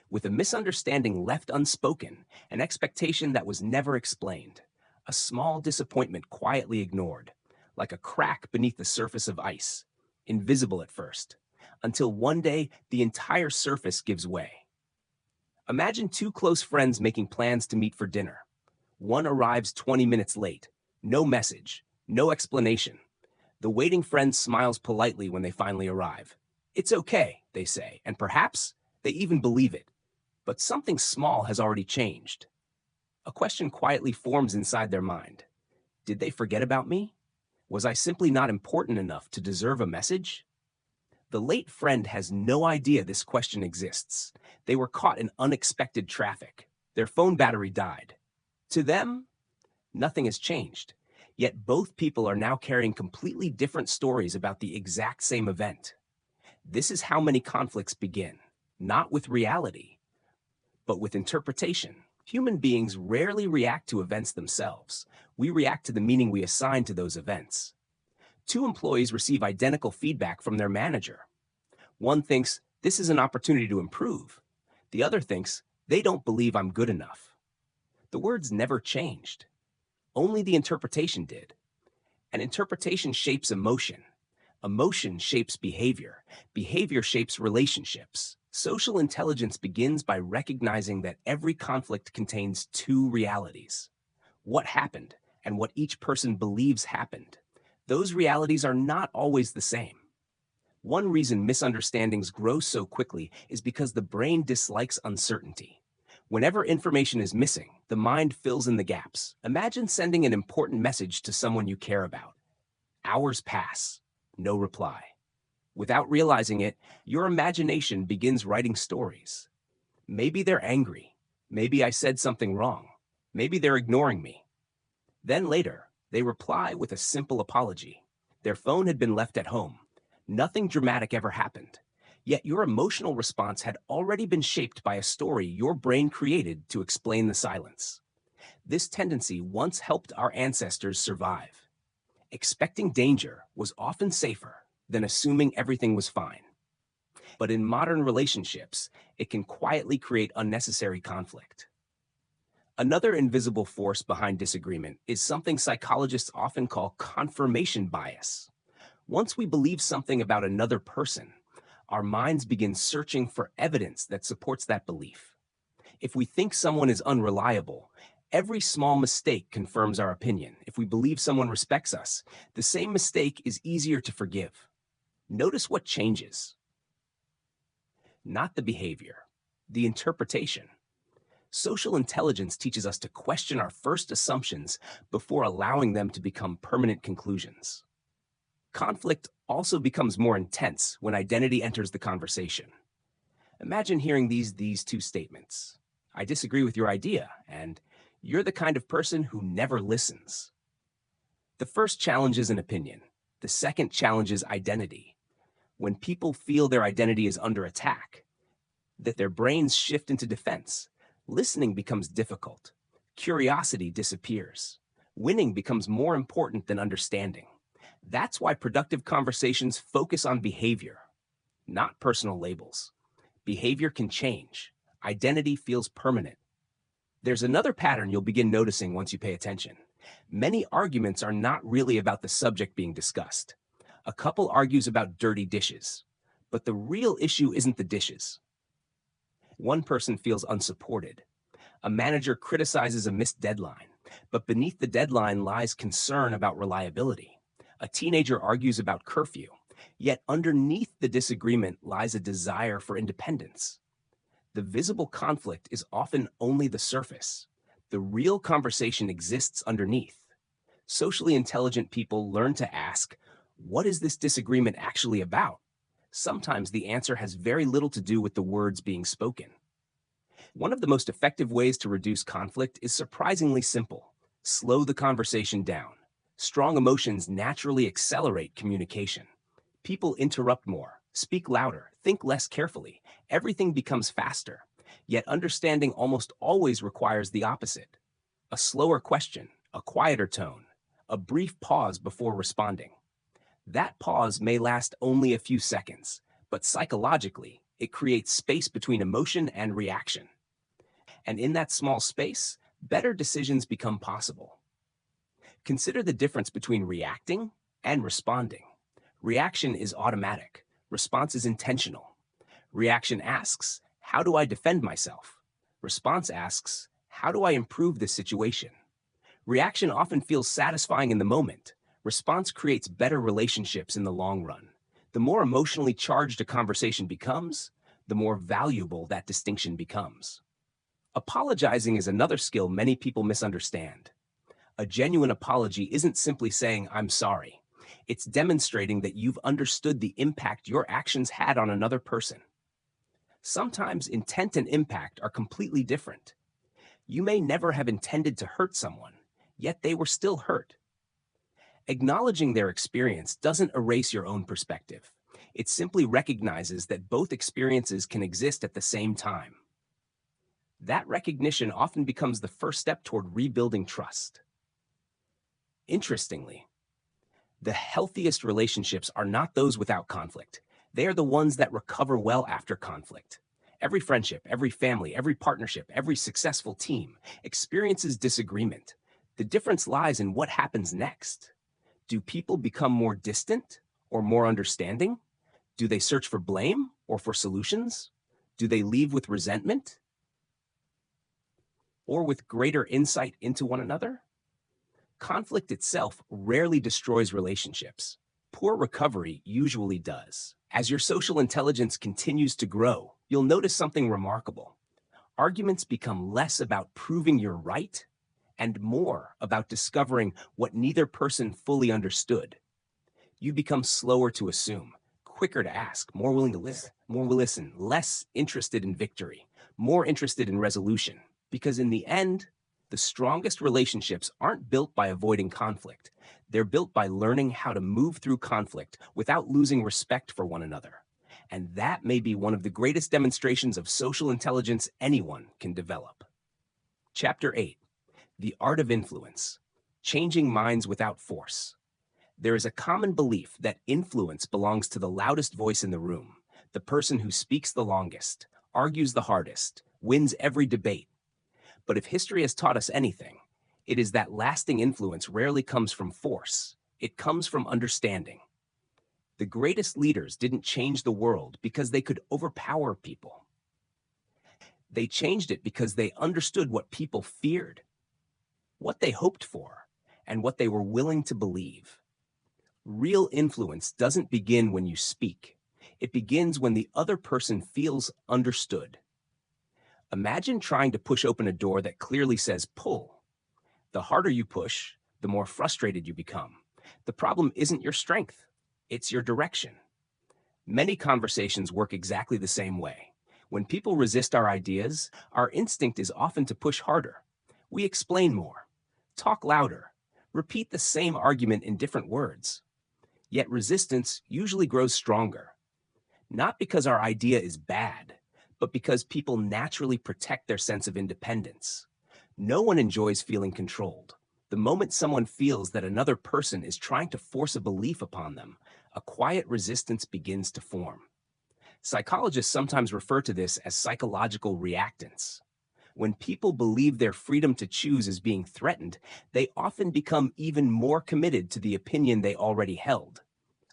with a misunderstanding left unspoken, an expectation that was never explained, a small disappointment quietly ignored, like a crack beneath the surface of ice, invisible at first, until one day the entire surface gives way. Imagine two close friends making plans to meet for dinner. One arrives 20 minutes late, no message, no explanation. The waiting friend smiles politely when they finally arrive. It's okay, they say, and perhaps they even believe it. But something small has already changed. A question quietly forms inside their mind. Did they forget about me? Was I simply not important enough to deserve a message? The late friend has no idea this question exists. They were caught in unexpected traffic. Their phone battery died. To them, nothing has changed. Yet both people are now carrying completely different stories about the exact same event. This is how many conflicts begin, not with reality, but with interpretation. Human beings rarely react to events themselves. We react to the meaning we assign to those events. Two employees receive identical feedback from their manager. One thinks, this is an opportunity to improve. The other thinks, they don't believe I'm good enough. The words never changed. Only the interpretation did. And interpretation shapes emotion. Emotion shapes behavior. Behavior shapes relationships. Social intelligence begins by recognizing that every conflict contains two realities. What happened and what each person believes happened. Those realities are not always the same. One reason misunderstandings grow so quickly is because the brain dislikes uncertainty. Whenever information is missing, the mind fills in the gaps. Imagine sending an important message to someone you care about. Hours pass, no reply. Without realizing it, your imagination begins writing stories. Maybe they're angry. Maybe I said something wrong. Maybe they're ignoring me. Then later, they reply with a simple apology. Their phone had been left at home. Nothing dramatic ever happened. Yet your emotional response had already been shaped by a story your brain created to explain the silence. This tendency once helped our ancestors survive. Expecting danger was often safer than assuming everything was fine. But in modern relationships, it can quietly create unnecessary conflict. Another invisible force behind disagreement is something psychologists often call confirmation bias. Once we believe something about another person, our minds begin searching for evidence that supports that belief. If we think someone is unreliable, every small mistake confirms our opinion. If we believe someone respects us, the same mistake is easier to forgive. Notice what changes. Not the behavior, the interpretation. Social intelligence teaches us to question our first assumptions before allowing them to become permanent conclusions. Conflict also becomes more intense when identity enters the conversation. Imagine hearing these two statements. I disagree with your idea, and you're the kind of person who never listens. The first challenges an opinion. The second challenges identity. When people feel their identity is under attack, that their brains shift into defense, listening becomes difficult. Curiosity disappears. Winning becomes more important than understanding. That's why productive conversations focus on behavior, not personal labels. Behavior can change. Identity feels permanent. There's another pattern you'll begin noticing once you pay attention. Many arguments are not really about the subject being discussed. A couple argues about dirty dishes, but the real issue isn't the dishes. One person feels unsupported. A manager criticizes a missed deadline, but beneath the deadline lies concern about reliability. A teenager argues about curfew, yet underneath the disagreement lies a desire for independence. The visible conflict is often only the surface. The real conversation exists underneath. Socially intelligent people learn to ask, what is this disagreement actually about? Sometimes the answer has very little to do with the words being spoken. One of the most effective ways to reduce conflict is surprisingly simple. Slow the conversation down. Strong emotions naturally accelerate communication. People interrupt more, speak louder, think less carefully. Everything becomes faster. Yet understanding almost always requires the opposite. A slower question, a quieter tone, a brief pause before responding. That pause may last only a few seconds, but psychologically, it creates space between emotion and reaction. And in that small space, better decisions become possible. Consider the difference between reacting and responding. Reaction is automatic. Response is intentional. Reaction asks, how do I defend myself? Response asks, how do I improve this situation? Reaction often feels satisfying in the moment. Response creates better relationships in the long run. The more emotionally charged a conversation becomes, the more valuable that distinction becomes. Apologizing is another skill many people misunderstand. A genuine apology isn't simply saying, I'm sorry. It's demonstrating that you've understood the impact your actions had on another person. Sometimes intent and impact are completely different. You may never have intended to hurt someone, yet they were still hurt. Acknowledging their experience doesn't erase your own perspective. It simply recognizes that both experiences can exist at the same time. That recognition often becomes the first step toward rebuilding trust. Interestingly, the healthiest relationships are not those without conflict. They are the ones that recover well after conflict. Every friendship, every family, every partnership, every successful team experiences disagreement. The difference lies in what happens next. Do people become more distant or more understanding? Do they search for blame or for solutions? Do they leave with resentment or with greater insight into one another? Conflict itself rarely destroys relationships. Poor recovery usually does. As your social intelligence continues to grow, you'll notice something remarkable. Arguments become less about proving you're right and more about discovering what neither person fully understood. You become slower to assume, quicker to ask, more willing to listen, less interested in victory, more interested in resolution. Because in the end, the strongest relationships aren't built by avoiding conflict. They're built by learning how to move through conflict without losing respect for one another. And that may be one of the greatest demonstrations of social intelligence anyone can develop. Chapter 8. The art of influence, changing minds without force. There is a common belief that influence belongs to the loudest voice in the room, the person who speaks the longest, argues the hardest, wins every debate. But if history has taught us anything, it is that lasting influence rarely comes from force. It comes from understanding. The greatest leaders didn't change the world because they could overpower people. They changed it because they understood what people feared, what they hoped for, and what they were willing to believe. Real influence doesn't begin when you speak. It begins when the other person feels understood. Imagine trying to push open a door that clearly says pull. The harder you push, the more frustrated you become. The problem isn't your strength, it's your direction. Many conversations work exactly the same way. When people resist our ideas, our instinct is often to push harder. We explain more, talk louder, repeat the same argument in different words. Yet resistance usually grows stronger. Not because our idea is bad, but because people naturally protect their sense of independence. No one enjoys feeling controlled. The moment someone feels that another person is trying to force a belief upon them, a quiet resistance begins to form. Psychologists sometimes refer to this as psychological reactance. When people believe their freedom to choose is being threatened, they often become even more committed to the opinion they already held.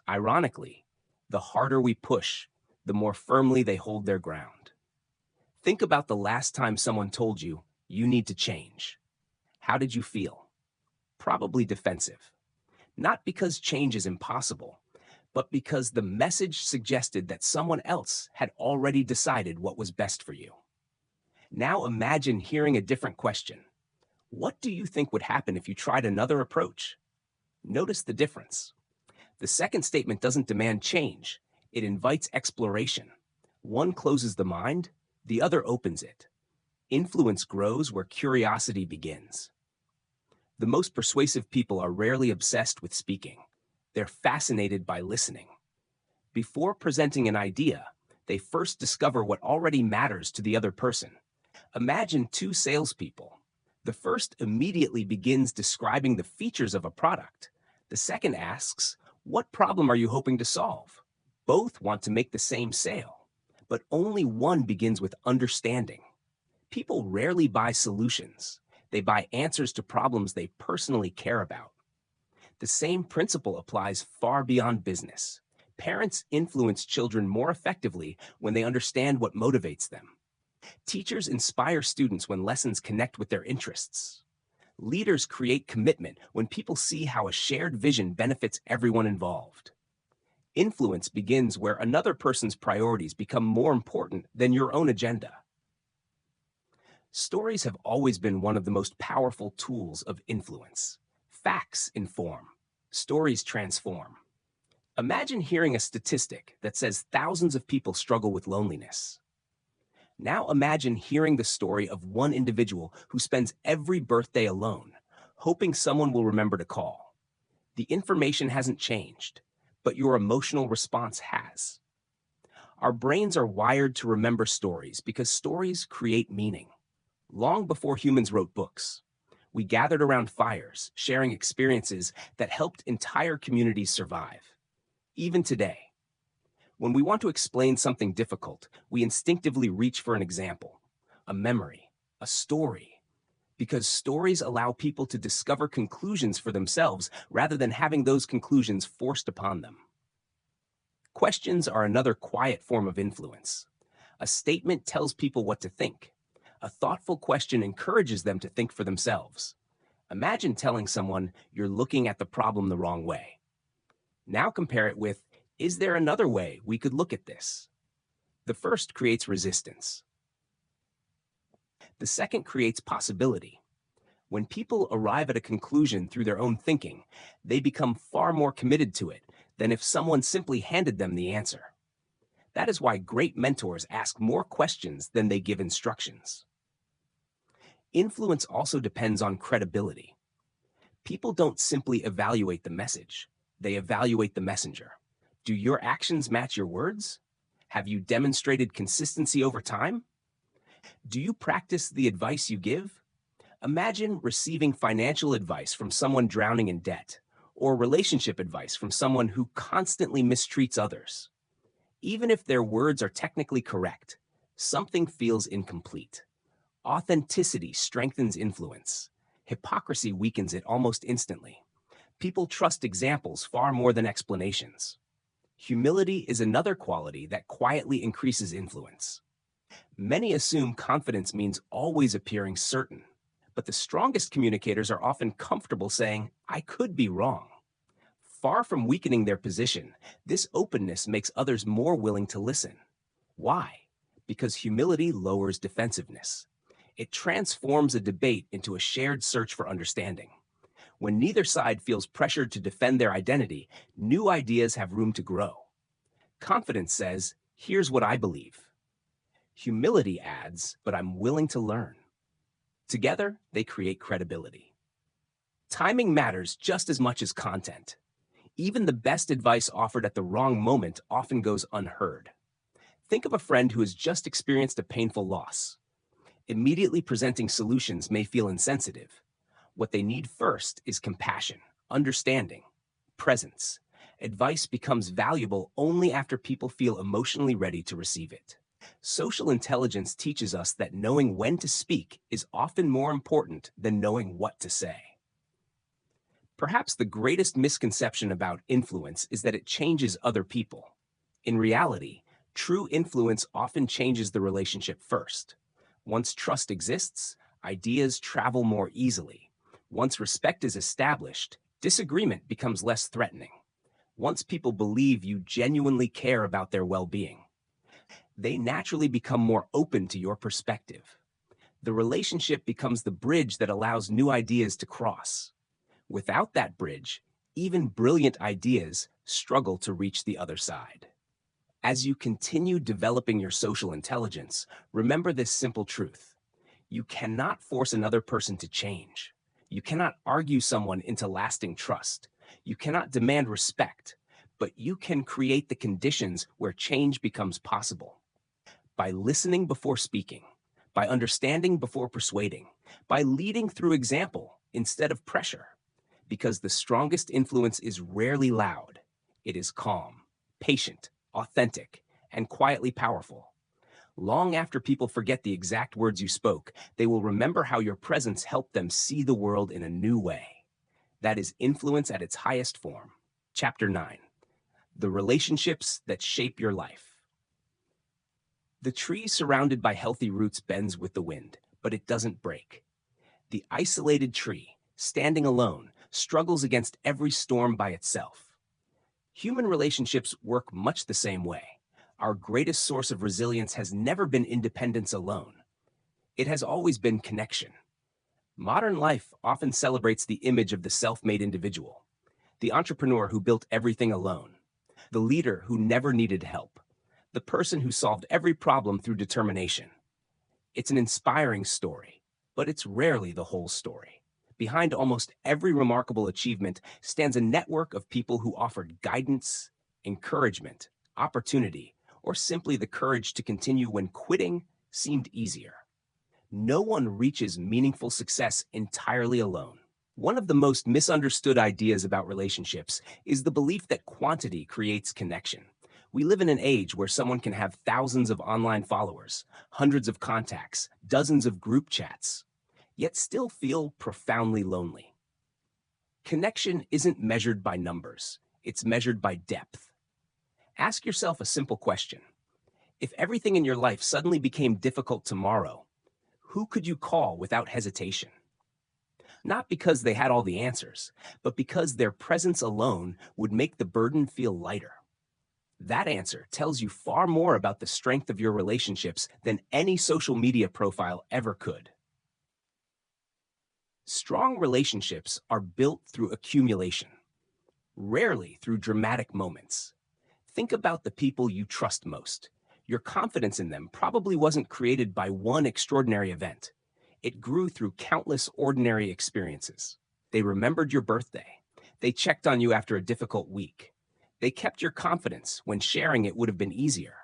Ironically, the harder we push, the more firmly they hold their ground. Think about the last time someone told you, you need to change. How did you feel? Probably defensive. Not because change is impossible, but because the message suggested that someone else had already decided what was best for you. Now imagine hearing a different question. What do you think would happen if you tried another approach? Notice the difference. The second statement doesn't demand change. It invites exploration. One closes the mind, the other opens it. Influence grows where curiosity begins. The most persuasive people are rarely obsessed with speaking. They're fascinated by listening. Before presenting an idea, they first discover what already matters to the other person. Imagine two salespeople. The first immediately begins describing the features of a product. The second asks, what problem are you hoping to solve? Both want to make the same sale, but only one begins with understanding. People rarely buy solutions. They buy answers to problems they personally care about. The same principle applies far beyond business. Parents influence children more effectively when they understand what motivates them. Teachers inspire students when lessons connect with their interests. Leaders create commitment when people see how a shared vision benefits everyone involved. Influence begins where another person's priorities become more important than your own agenda. Stories have always been one of the most powerful tools of influence. Facts inform, stories transform. Imagine hearing a statistic that says thousands of people struggle with loneliness. Now imagine hearing the story of one individual who spends every birthday alone, hoping someone will remember to call. The information hasn't changed, but your emotional response has. Our brains are wired to remember stories because stories create meaning. Long before humans wrote books, we gathered around fires, sharing experiences that helped entire communities survive. Even today, when we want to explain something difficult, we instinctively reach for an example, a memory, a story, because stories allow people to discover conclusions for themselves rather than having those conclusions forced upon them. Questions are another quiet form of influence. A statement tells people what to think. A thoughtful question encourages them to think for themselves. Imagine telling someone you're looking at the problem the wrong way. Now compare it with, is there another way we could look at this? The first creates resistance. The second creates possibility. When people arrive at a conclusion through their own thinking, they become far more committed to it than if someone simply handed them the answer. That is why great mentors ask more questions than they give instructions. Influence also depends on credibility. People don't simply evaluate the message, they evaluate the messenger. Do your actions match your words? Have you demonstrated consistency over time? Do you practice the advice you give? Imagine receiving financial advice from someone drowning in debt, or relationship advice from someone who constantly mistreats others. Even if their words are technically correct, something feels incomplete. Authenticity strengthens influence. Hypocrisy weakens it almost instantly. People trust examples far more than explanations. Humility is another quality that quietly increases influence. Many assume confidence means always appearing certain, but the strongest communicators are often comfortable saying, "I could be wrong." Far from weakening their position, this openness makes others more willing to listen. Why? Because humility lowers defensiveness. It transforms a debate into a shared search for understanding. When neither side feels pressured to defend their identity, new ideas have room to grow. Confidence says, "Here's what I believe." Humility adds, "But I'm willing to learn." Together, they create credibility. Timing matters just as much as content. Even the best advice offered at the wrong moment often goes unheard. Think of a friend who has just experienced a painful loss. Immediately presenting solutions may feel insensitive. What they need first is compassion, understanding, presence. Advice becomes valuable only after people feel emotionally ready to receive it. Social intelligence teaches us that knowing when to speak is often more important than knowing what to say. Perhaps the greatest misconception about influence is that it changes other people. In reality, true influence often changes the relationship first. Once trust exists, ideas travel more easily. Once respect is established, disagreement becomes less threatening. Once people believe you genuinely care about their well-being, they naturally become more open to your perspective. The relationship becomes the bridge that allows new ideas to cross. Without that bridge, even brilliant ideas struggle to reach the other side. As you continue developing your social intelligence, remember this simple truth. You cannot force another person to change. You cannot argue someone into lasting trust. You cannot demand respect, but you can create the conditions where change becomes possible. By listening before speaking, by understanding before persuading, by leading through example instead of pressure. Because the strongest influence is rarely loud. It is calm, patient, authentic, and quietly powerful. Long after people forget the exact words you spoke, they will remember how your presence helped them see the world in a new way. That is influence at its highest form. Chapter 9. The relationships that shape your life. The tree surrounded by healthy roots bends with the wind, but it doesn't break. The isolated tree, standing alone, struggles against every storm by itself. Human relationships work much the same way. Our greatest source of resilience has never been independence alone. It has always been connection. Modern life often celebrates the image of the self-made individual, the entrepreneur who built everything alone, the leader who never needed help, the person who solved every problem through determination. It's an inspiring story, but it's rarely the whole story. Behind almost every remarkable achievement stands a network of people who offered guidance, encouragement, opportunity, or simply the courage to continue when quitting seemed easier. No one reaches meaningful success entirely alone. One of the most misunderstood ideas about relationships is the belief that quantity creates connection. We live in an age where someone can have thousands of online followers, hundreds of contacts, dozens of group chats, yet still feel profoundly lonely. Connection isn't measured by numbers, it's measured by depth. Ask yourself a simple question. If everything in your life suddenly became difficult tomorrow, who could you call without hesitation? Not because they had all the answers, but because their presence alone would make the burden feel lighter. That answer tells you far more about the strength of your relationships than any social media profile ever could. Strong relationships are built through accumulation, rarely through dramatic moments. Think about the people you trust most. Your confidence in them probably wasn't created by one extraordinary event. It grew through countless ordinary experiences. They remembered your birthday. They checked on you after a difficult week. They kept your confidence when sharing it would have been easier.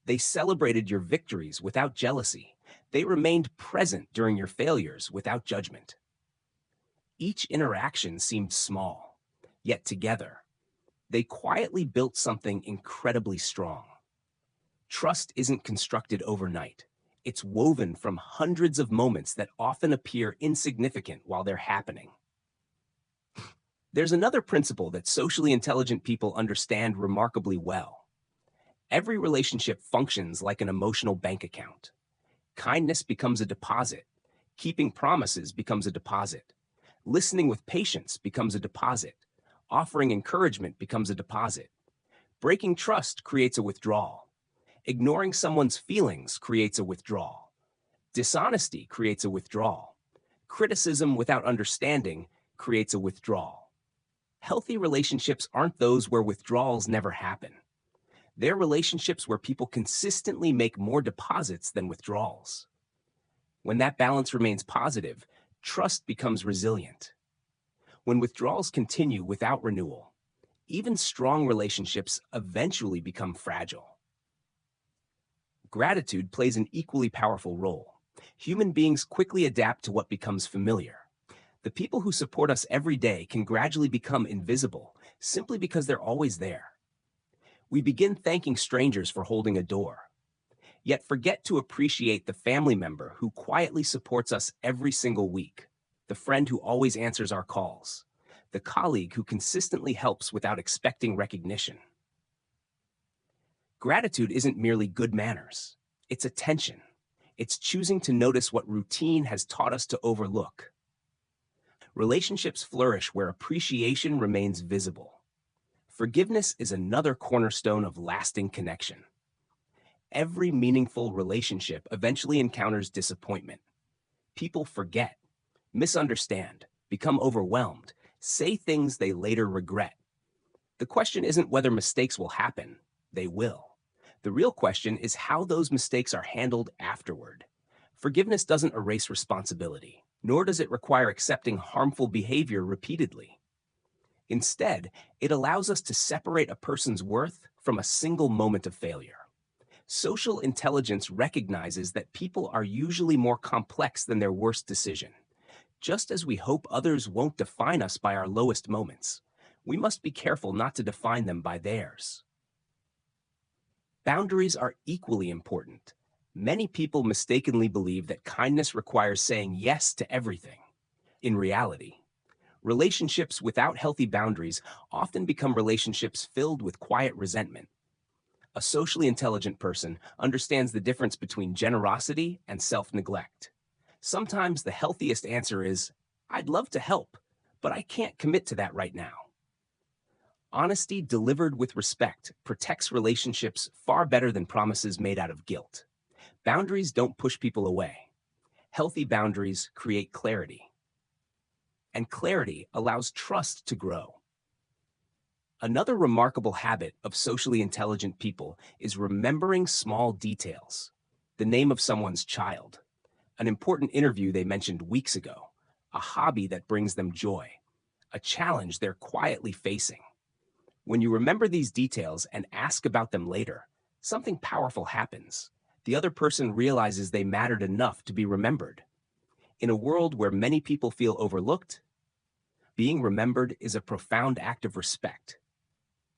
They celebrated your victories without jealousy. They remained present during your failures without judgment. Each interaction seemed small, yet together, they quietly built something incredibly strong. Trust isn't constructed overnight. It's woven from hundreds of moments that often appear insignificant while they're happening. There's another principle that socially intelligent people understand remarkably well. Every relationship functions like an emotional bank account. Kindness becomes a deposit. Keeping promises becomes a deposit. Listening with patience becomes a deposit. Offering encouragement becomes a deposit. Breaking trust creates a withdrawal. Ignoring someone's feelings creates a withdrawal. Dishonesty creates a withdrawal. Criticism without understanding creates a withdrawal. Healthy relationships aren't those where withdrawals never happen. They're relationships where people consistently make more deposits than withdrawals. When that balance remains positive, trust becomes resilient. When withdrawals continue without renewal, even strong relationships eventually become fragile. Gratitude plays an equally powerful role. Human beings quickly adapt to what becomes familiar. The people who support us every day can gradually become invisible simply because they're always there. We begin thanking strangers for holding a door, yet forget to appreciate the family member who quietly supports us every single week, the friend who always answers our calls, the colleague who consistently helps without expecting recognition. Gratitude isn't merely good manners. It's attention. It's choosing to notice what routine has taught us to overlook. Relationships flourish where appreciation remains visible. Forgiveness is another cornerstone of lasting connection. Every meaningful relationship eventually encounters disappointment. People forget, misunderstand, become overwhelmed, say things they later regret. The question isn't whether mistakes will happen. They will. The real question is how those mistakes are handled afterward. Forgiveness doesn't erase responsibility, nor does it require accepting harmful behavior repeatedly. Instead, it allows us to separate a person's worth from a single moment of failure. Social intelligence recognizes that people are usually more complex than their worst decision. Just as we hope others won't define us by our lowest moments, we must be careful not to define them by theirs. Boundaries are equally important. Many people mistakenly believe that kindness requires saying yes to everything. In reality, relationships without healthy boundaries often become relationships filled with quiet resentment. A socially intelligent person understands the difference between generosity and self-neglect. Sometimes the healthiest answer is, "I'd love to help, but I can't commit to that right now." Honesty delivered with respect protects relationships far better than promises made out of guilt. Boundaries don't push people away. Healthy boundaries create clarity. And clarity allows trust to grow. Another remarkable habit of socially intelligent people is remembering small details. The name of someone's child, an important interview they mentioned weeks ago, a hobby that brings them joy, a challenge they're quietly facing. When you remember these details and ask about them later, something powerful happens. The other person realizes they mattered enough to be remembered. In a world where many people feel overlooked, being remembered is a profound act of respect.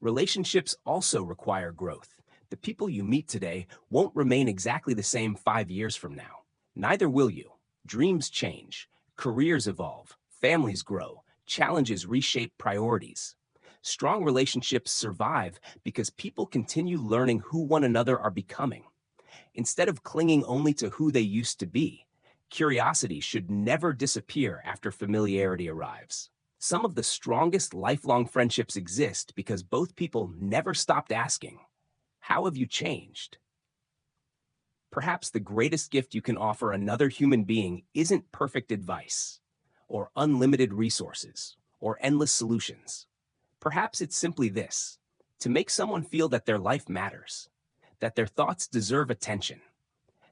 Relationships also require growth. The people you meet today won't remain exactly the same 5 years from now. Neither will you. Dreams change, careers evolve, families grow, challenges reshape priorities. Strong relationships survive because people continue learning who one another are becoming. Instead of clinging only to who they used to be, curiosity should never disappear after familiarity arrives. Some of the strongest lifelong friendships exist because both people never stopped asking, "How have you changed?" Perhaps the greatest gift you can offer another human being isn't perfect advice, or unlimited resources, or endless solutions. Perhaps it's simply this: to make someone feel that their life matters, that their thoughts deserve attention,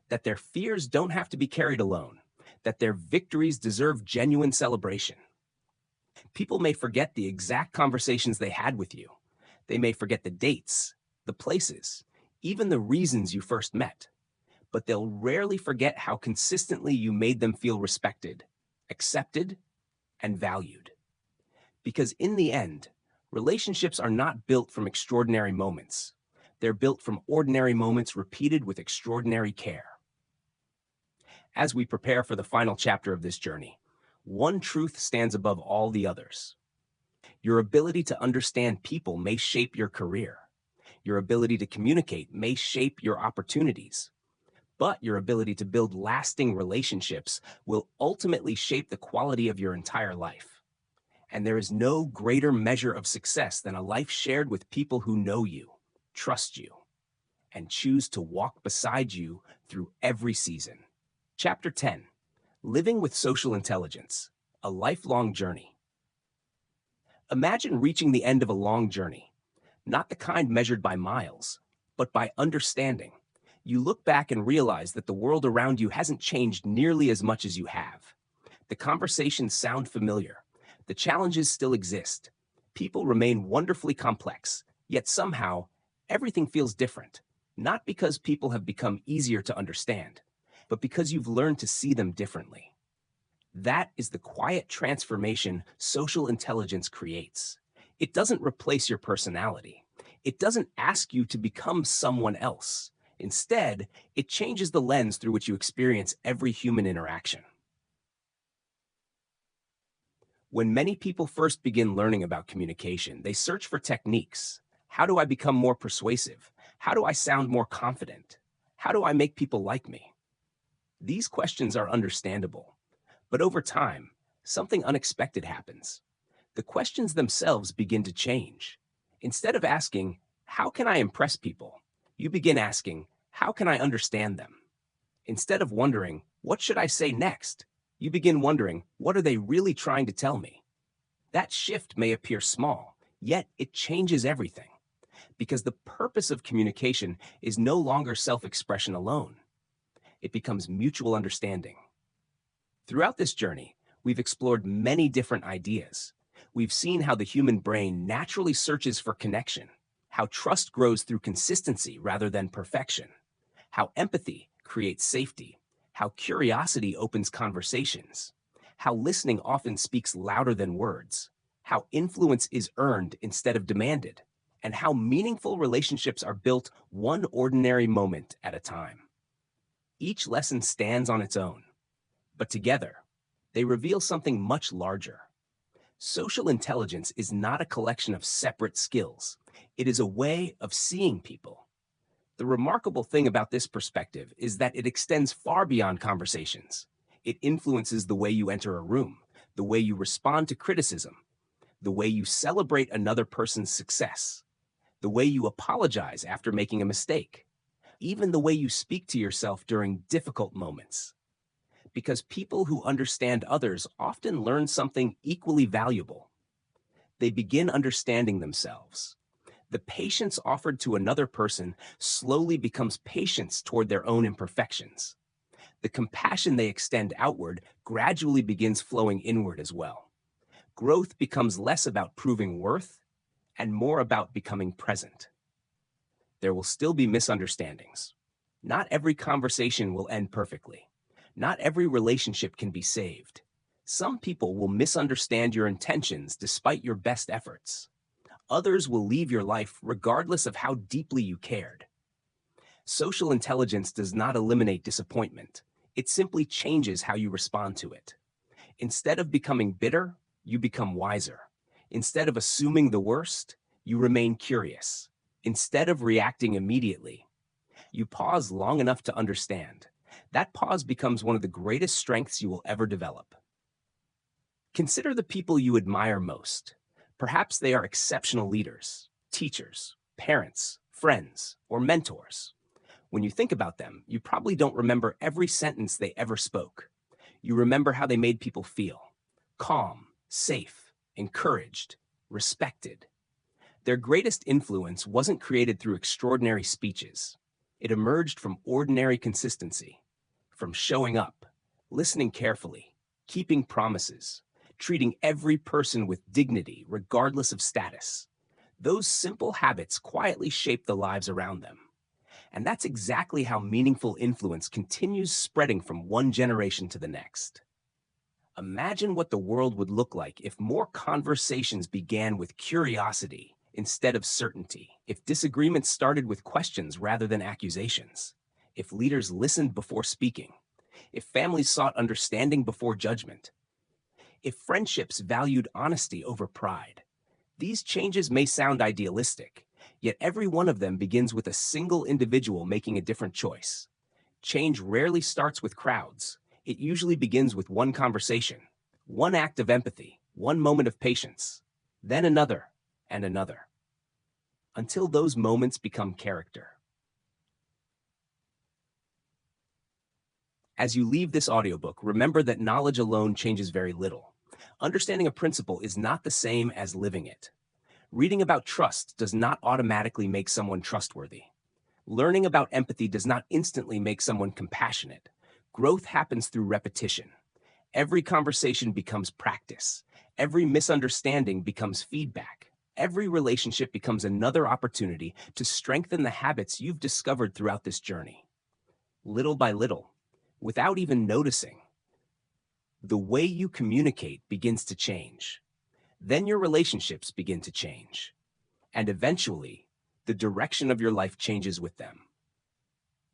that their fears don't have to be carried alone, that their victories deserve genuine celebration. People may forget the exact conversations they had with you. They may forget the dates, the places, even the reasons you first met. but they'll rarely forget how consistently you made them feel respected, accepted, and valued. Because in the end, relationships are not built from extraordinary moments. They're built from ordinary moments repeated with extraordinary care. As we prepare for the final chapter of this journey, one truth stands above all the others. Your ability to understand people may shape your career. Your ability to communicate may shape your opportunities. But your ability to build lasting relationships will ultimately shape the quality of your entire life. And there is no greater measure of success than a life shared with people who know you, trust you, and choose to walk beside you through every season. Chapter 10: Living with Social Intelligence, a Lifelong Journey. Imagine reaching the end of a long journey, not the kind measured by miles, but by understanding. You look back and realize that the world around you hasn't changed nearly as much as you have. The conversations sound familiar. The challenges still exist. People remain wonderfully complex, yet somehow everything feels different. Not because people have become easier to understand, but because you've learned to see them differently. That is the quiet transformation social intelligence creates. It doesn't replace your personality. It doesn't ask you to become someone else. Instead, it changes the lens through which you experience every human interaction. When many people first begin learning about communication, they search for techniques. How do I become more persuasive? How do I sound more confident? How do I make people like me? These questions are understandable. But over time, something unexpected happens. The questions themselves begin to change. Instead of asking, how can I impress people? You begin asking, how can I understand them? Instead of wondering, what should I say next? You begin wondering, what are they really trying to tell me? That shift may appear small, yet it changes everything. Because the purpose of communication is no longer self-expression alone. It becomes mutual understanding. Throughout this journey, we've explored many different ideas. We've seen how the human brain naturally searches for connection, how trust grows through consistency rather than perfection, how empathy creates safety, how curiosity opens conversations, how listening often speaks louder than words, how influence is earned instead of demanded, and how meaningful relationships are built one ordinary moment at a time. Each lesson stands on its own, but together, they reveal something much larger. Social intelligence is not a collection of separate skills. It is a way of seeing people. The remarkable thing about this perspective is that it extends far beyond conversations. It influences the way you enter a room, the way you respond to criticism, the way you celebrate another person's success, the way you apologize after making a mistake, even the way you speak to yourself during difficult moments. Because people who understand others often learn something equally valuable. They begin understanding themselves. The patience offered to another person slowly becomes patience toward their own imperfections. The compassion they extend outward gradually begins flowing inward as well. Growth becomes less about proving worth and more about becoming present. There will still be misunderstandings. Not every conversation will end perfectly. Not every relationship can be saved. Some people will misunderstand your intentions despite your best efforts. Others will leave your life regardless of how deeply you cared. Social intelligence does not eliminate disappointment. It simply changes how you respond to it. Instead of becoming bitter, you become wiser. Instead of assuming the worst, you remain curious. Instead of reacting immediately, you pause long enough to understand. That pause becomes one of the greatest strengths you will ever develop. Consider the people you admire most. Perhaps they are exceptional leaders, teachers, parents, friends, or mentors. When you think about them, you probably don't remember every sentence they ever spoke. You remember how they made people feel: calm, safe, encouraged, respected. Their greatest influence wasn't created through extraordinary speeches. It emerged from ordinary consistency, from showing up, listening carefully, keeping promises, treating every person with dignity regardless of status. Those simple habits quietly shape the lives around them. And that's exactly how meaningful influence continues spreading from one generation to the next. Imagine what the world would look like if more conversations began with curiosity instead of certainty, if disagreements started with questions rather than accusations, if leaders listened before speaking, if families sought understanding before judgment, if friendships valued honesty over pride. These changes may sound idealistic, yet every one of them begins with a single individual making a different choice. Change rarely starts with crowds. It usually begins with one conversation, one act of empathy, one moment of patience, then another and another, until those moments become character. As you leave this audiobook, remember that knowledge alone changes very little. Understanding a principle is not the same as living it. Reading about trust does not automatically make someone trustworthy. Learning about empathy does not instantly make someone compassionate. Growth happens through repetition. Every conversation becomes practice. Every misunderstanding becomes feedback. Every relationship becomes another opportunity to strengthen the habits you've discovered throughout this journey. Little by little, without even noticing, the way you communicate begins to change. Then your relationships begin to change. And eventually, the direction of your life changes with them.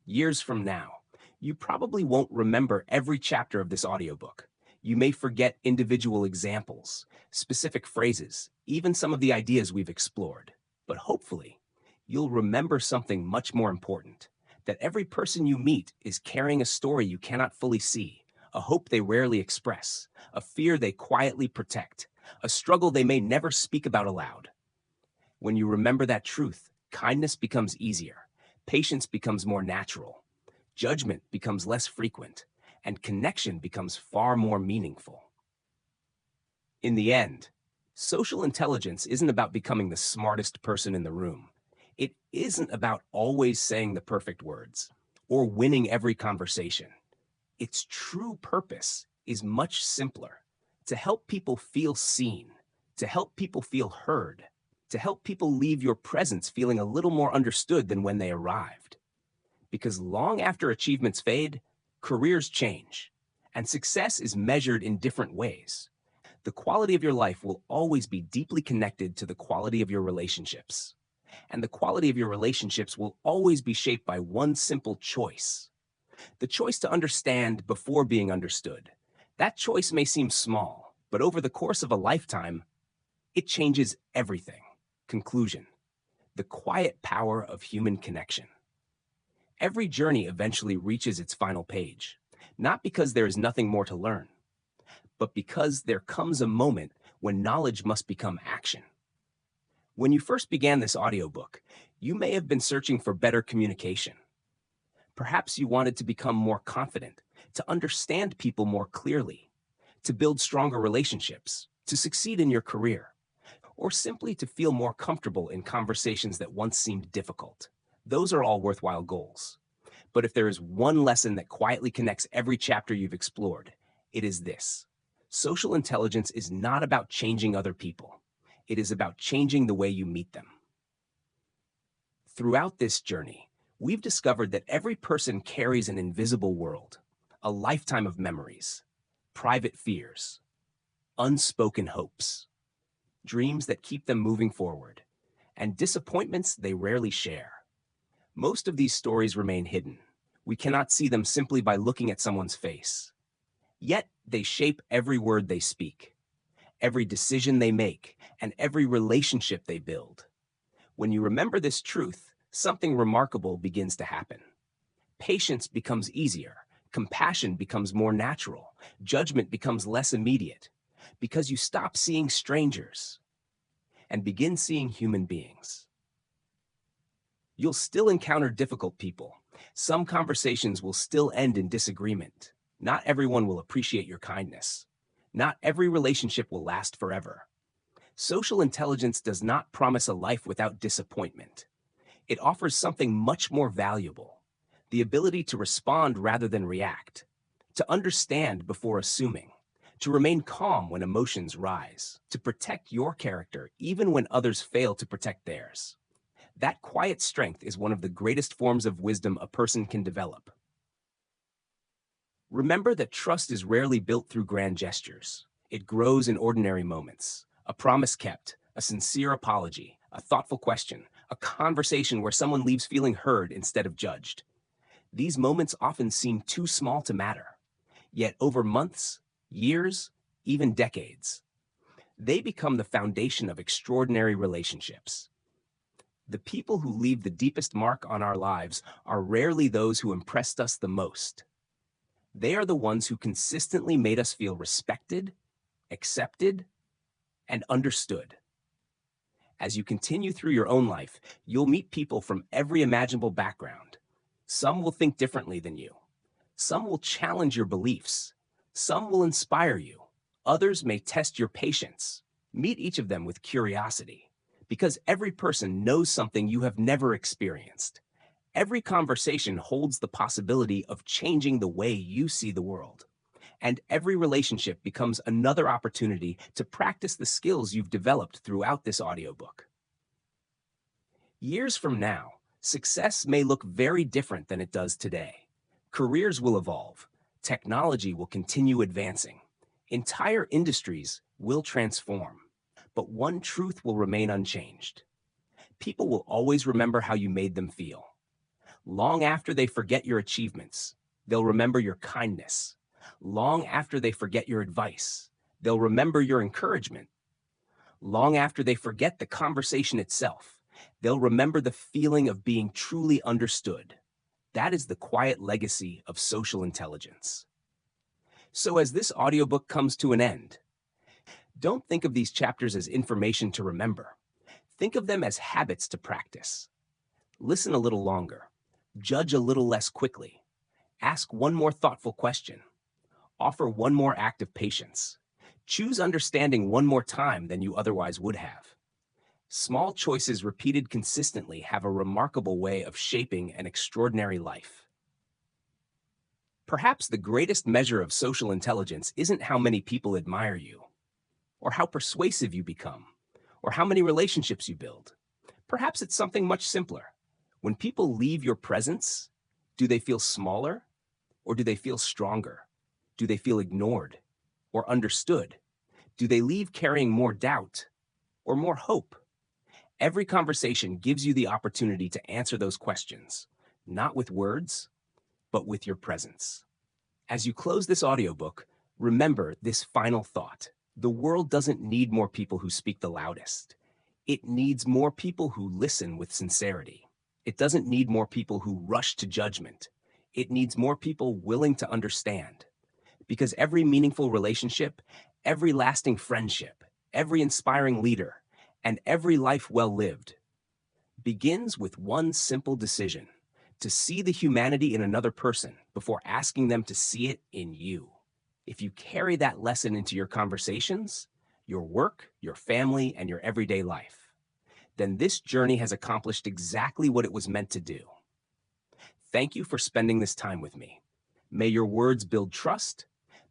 Years from now, you probably won't remember every chapter of this audiobook. You may forget individual examples, specific phrases, even some of the ideas we've explored. But hopefully, you'll remember something much more important, that every person you meet is carrying a story you cannot fully see, a hope they rarely express, a fear they quietly protect, a struggle they may never speak about aloud. When you remember that truth, kindness becomes easier, patience becomes more natural, judgment becomes less frequent, and connection becomes far more meaningful. In the end, social intelligence isn't about becoming the smartest person in the room. It isn't about always saying the perfect words or winning every conversation. Its true purpose is much simpler: to help people feel seen, to help people feel heard, to help people leave your presence feeling a little more understood than when they arrived. Because long after achievements fade, careers change, and success is measured in different ways. The quality of your life will always be deeply connected to the quality of your relationships. And the quality of your relationships will always be shaped by one simple choice: the choice to understand before being understood. That choice may seem small, but over the course of a lifetime, it changes everything. Conclusion: the quiet power of human connection. Every journey eventually reaches its final page, not because there is nothing more to learn, but because there comes a moment when knowledge must become action. When you first began this audiobook, you may have been searching for better communication. Perhaps you wanted to become more confident, to understand people more clearly, to build stronger relationships, to succeed in your career, or simply to feel more comfortable in conversations that once seemed difficult. Those are all worthwhile goals. But if there is one lesson that quietly connects every chapter you've explored, it is this: social intelligence is not about changing other people. It is about changing the way you meet them. Throughout this journey, we've discovered that every person carries an invisible world, a lifetime of memories, private fears, unspoken hopes, dreams that keep them moving forward, and disappointments they rarely share. Most of these stories remain hidden. We cannot see them simply by looking at someone's face. Yet they shape every word they speak, every decision they make, and every relationship they build. When you remember this truth, something remarkable begins to happen. Patience becomes easier, compassion becomes more natural, judgment becomes less immediate, because you stop seeing strangers and begin seeing human beings. You'll still encounter difficult people. Some conversations will still end in disagreement. Not everyone will appreciate your kindness. Not every relationship will last forever. Social intelligence does not promise a life without disappointment. It offers something much more valuable: the ability to respond rather than react, to understand before assuming, to remain calm when emotions rise, to protect your character even when others fail to protect theirs. That quiet strength is one of the greatest forms of wisdom a person can develop. Remember that trust is rarely built through grand gestures. It grows in ordinary moments. A promise kept, a sincere apology, a thoughtful question, a conversation where someone leaves feeling heard instead of judged. These moments often seem too small to matter. Yet over months, years, even decades, they become the foundation of extraordinary relationships. The people who leave the deepest mark on our lives are rarely those who impressed us the most. They are the ones who consistently made us feel respected, accepted, and understood. As you continue through your own life, you'll meet people from every imaginable background. Some will think differently than you. Some will challenge your beliefs. Some will inspire you. Others may test your patience. Meet each of them with curiosity, because every person knows something you have never experienced. Every conversation holds the possibility of changing the way you see the world. And every relationship becomes another opportunity to practice the skills you've developed throughout this audiobook. Years from now, success may look very different than it does today. Careers will evolve. Technology will continue advancing. Entire industries will transform. But one truth will remain unchanged. People will always remember how you made them feel. Long after they forget your achievements, they'll remember your kindness. Long after they forget your advice, they'll remember your encouragement. Long after they forget the conversation itself, they'll remember the feeling of being truly understood. That is the quiet legacy of social intelligence. So as this audiobook comes to an end, don't think of these chapters as information to remember. Think of them as habits to practice. Listen a little longer. Judge a little less quickly. Ask one more thoughtful question. Offer one more act of patience. Choose understanding one more time than you otherwise would have. Small choices repeated consistently have a remarkable way of shaping an extraordinary life. Perhaps the greatest measure of social intelligence isn't how many people admire you, or how persuasive you become, or how many relationships you build. Perhaps it's something much simpler. When people leave your presence, do they feel smaller, or do they feel stronger? Do they feel ignored or understood? Do they leave carrying more doubt or more hope? Every conversation gives you the opportunity to answer those questions, not with words, but with your presence. As you close this audiobook, remember this final thought. The world doesn't need more people who speak the loudest. It needs more people who listen with sincerity. It doesn't need more people who rush to judgment. It needs more people willing to understand. Because every meaningful relationship, every lasting friendship, every inspiring leader, and every life well lived begins with one simple decision: to see the humanity in another person before asking them to see it in you. If you carry that lesson into your conversations, your work, your family, and your everyday life, then this journey has accomplished exactly what it was meant to do. Thank you for spending this time with me. May your words build trust.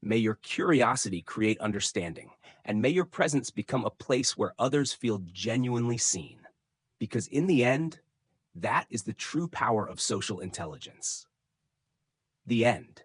May your curiosity create understanding, and may your presence become a place where others feel genuinely seen. Because in the end, that is the true power of social intelligence. The end.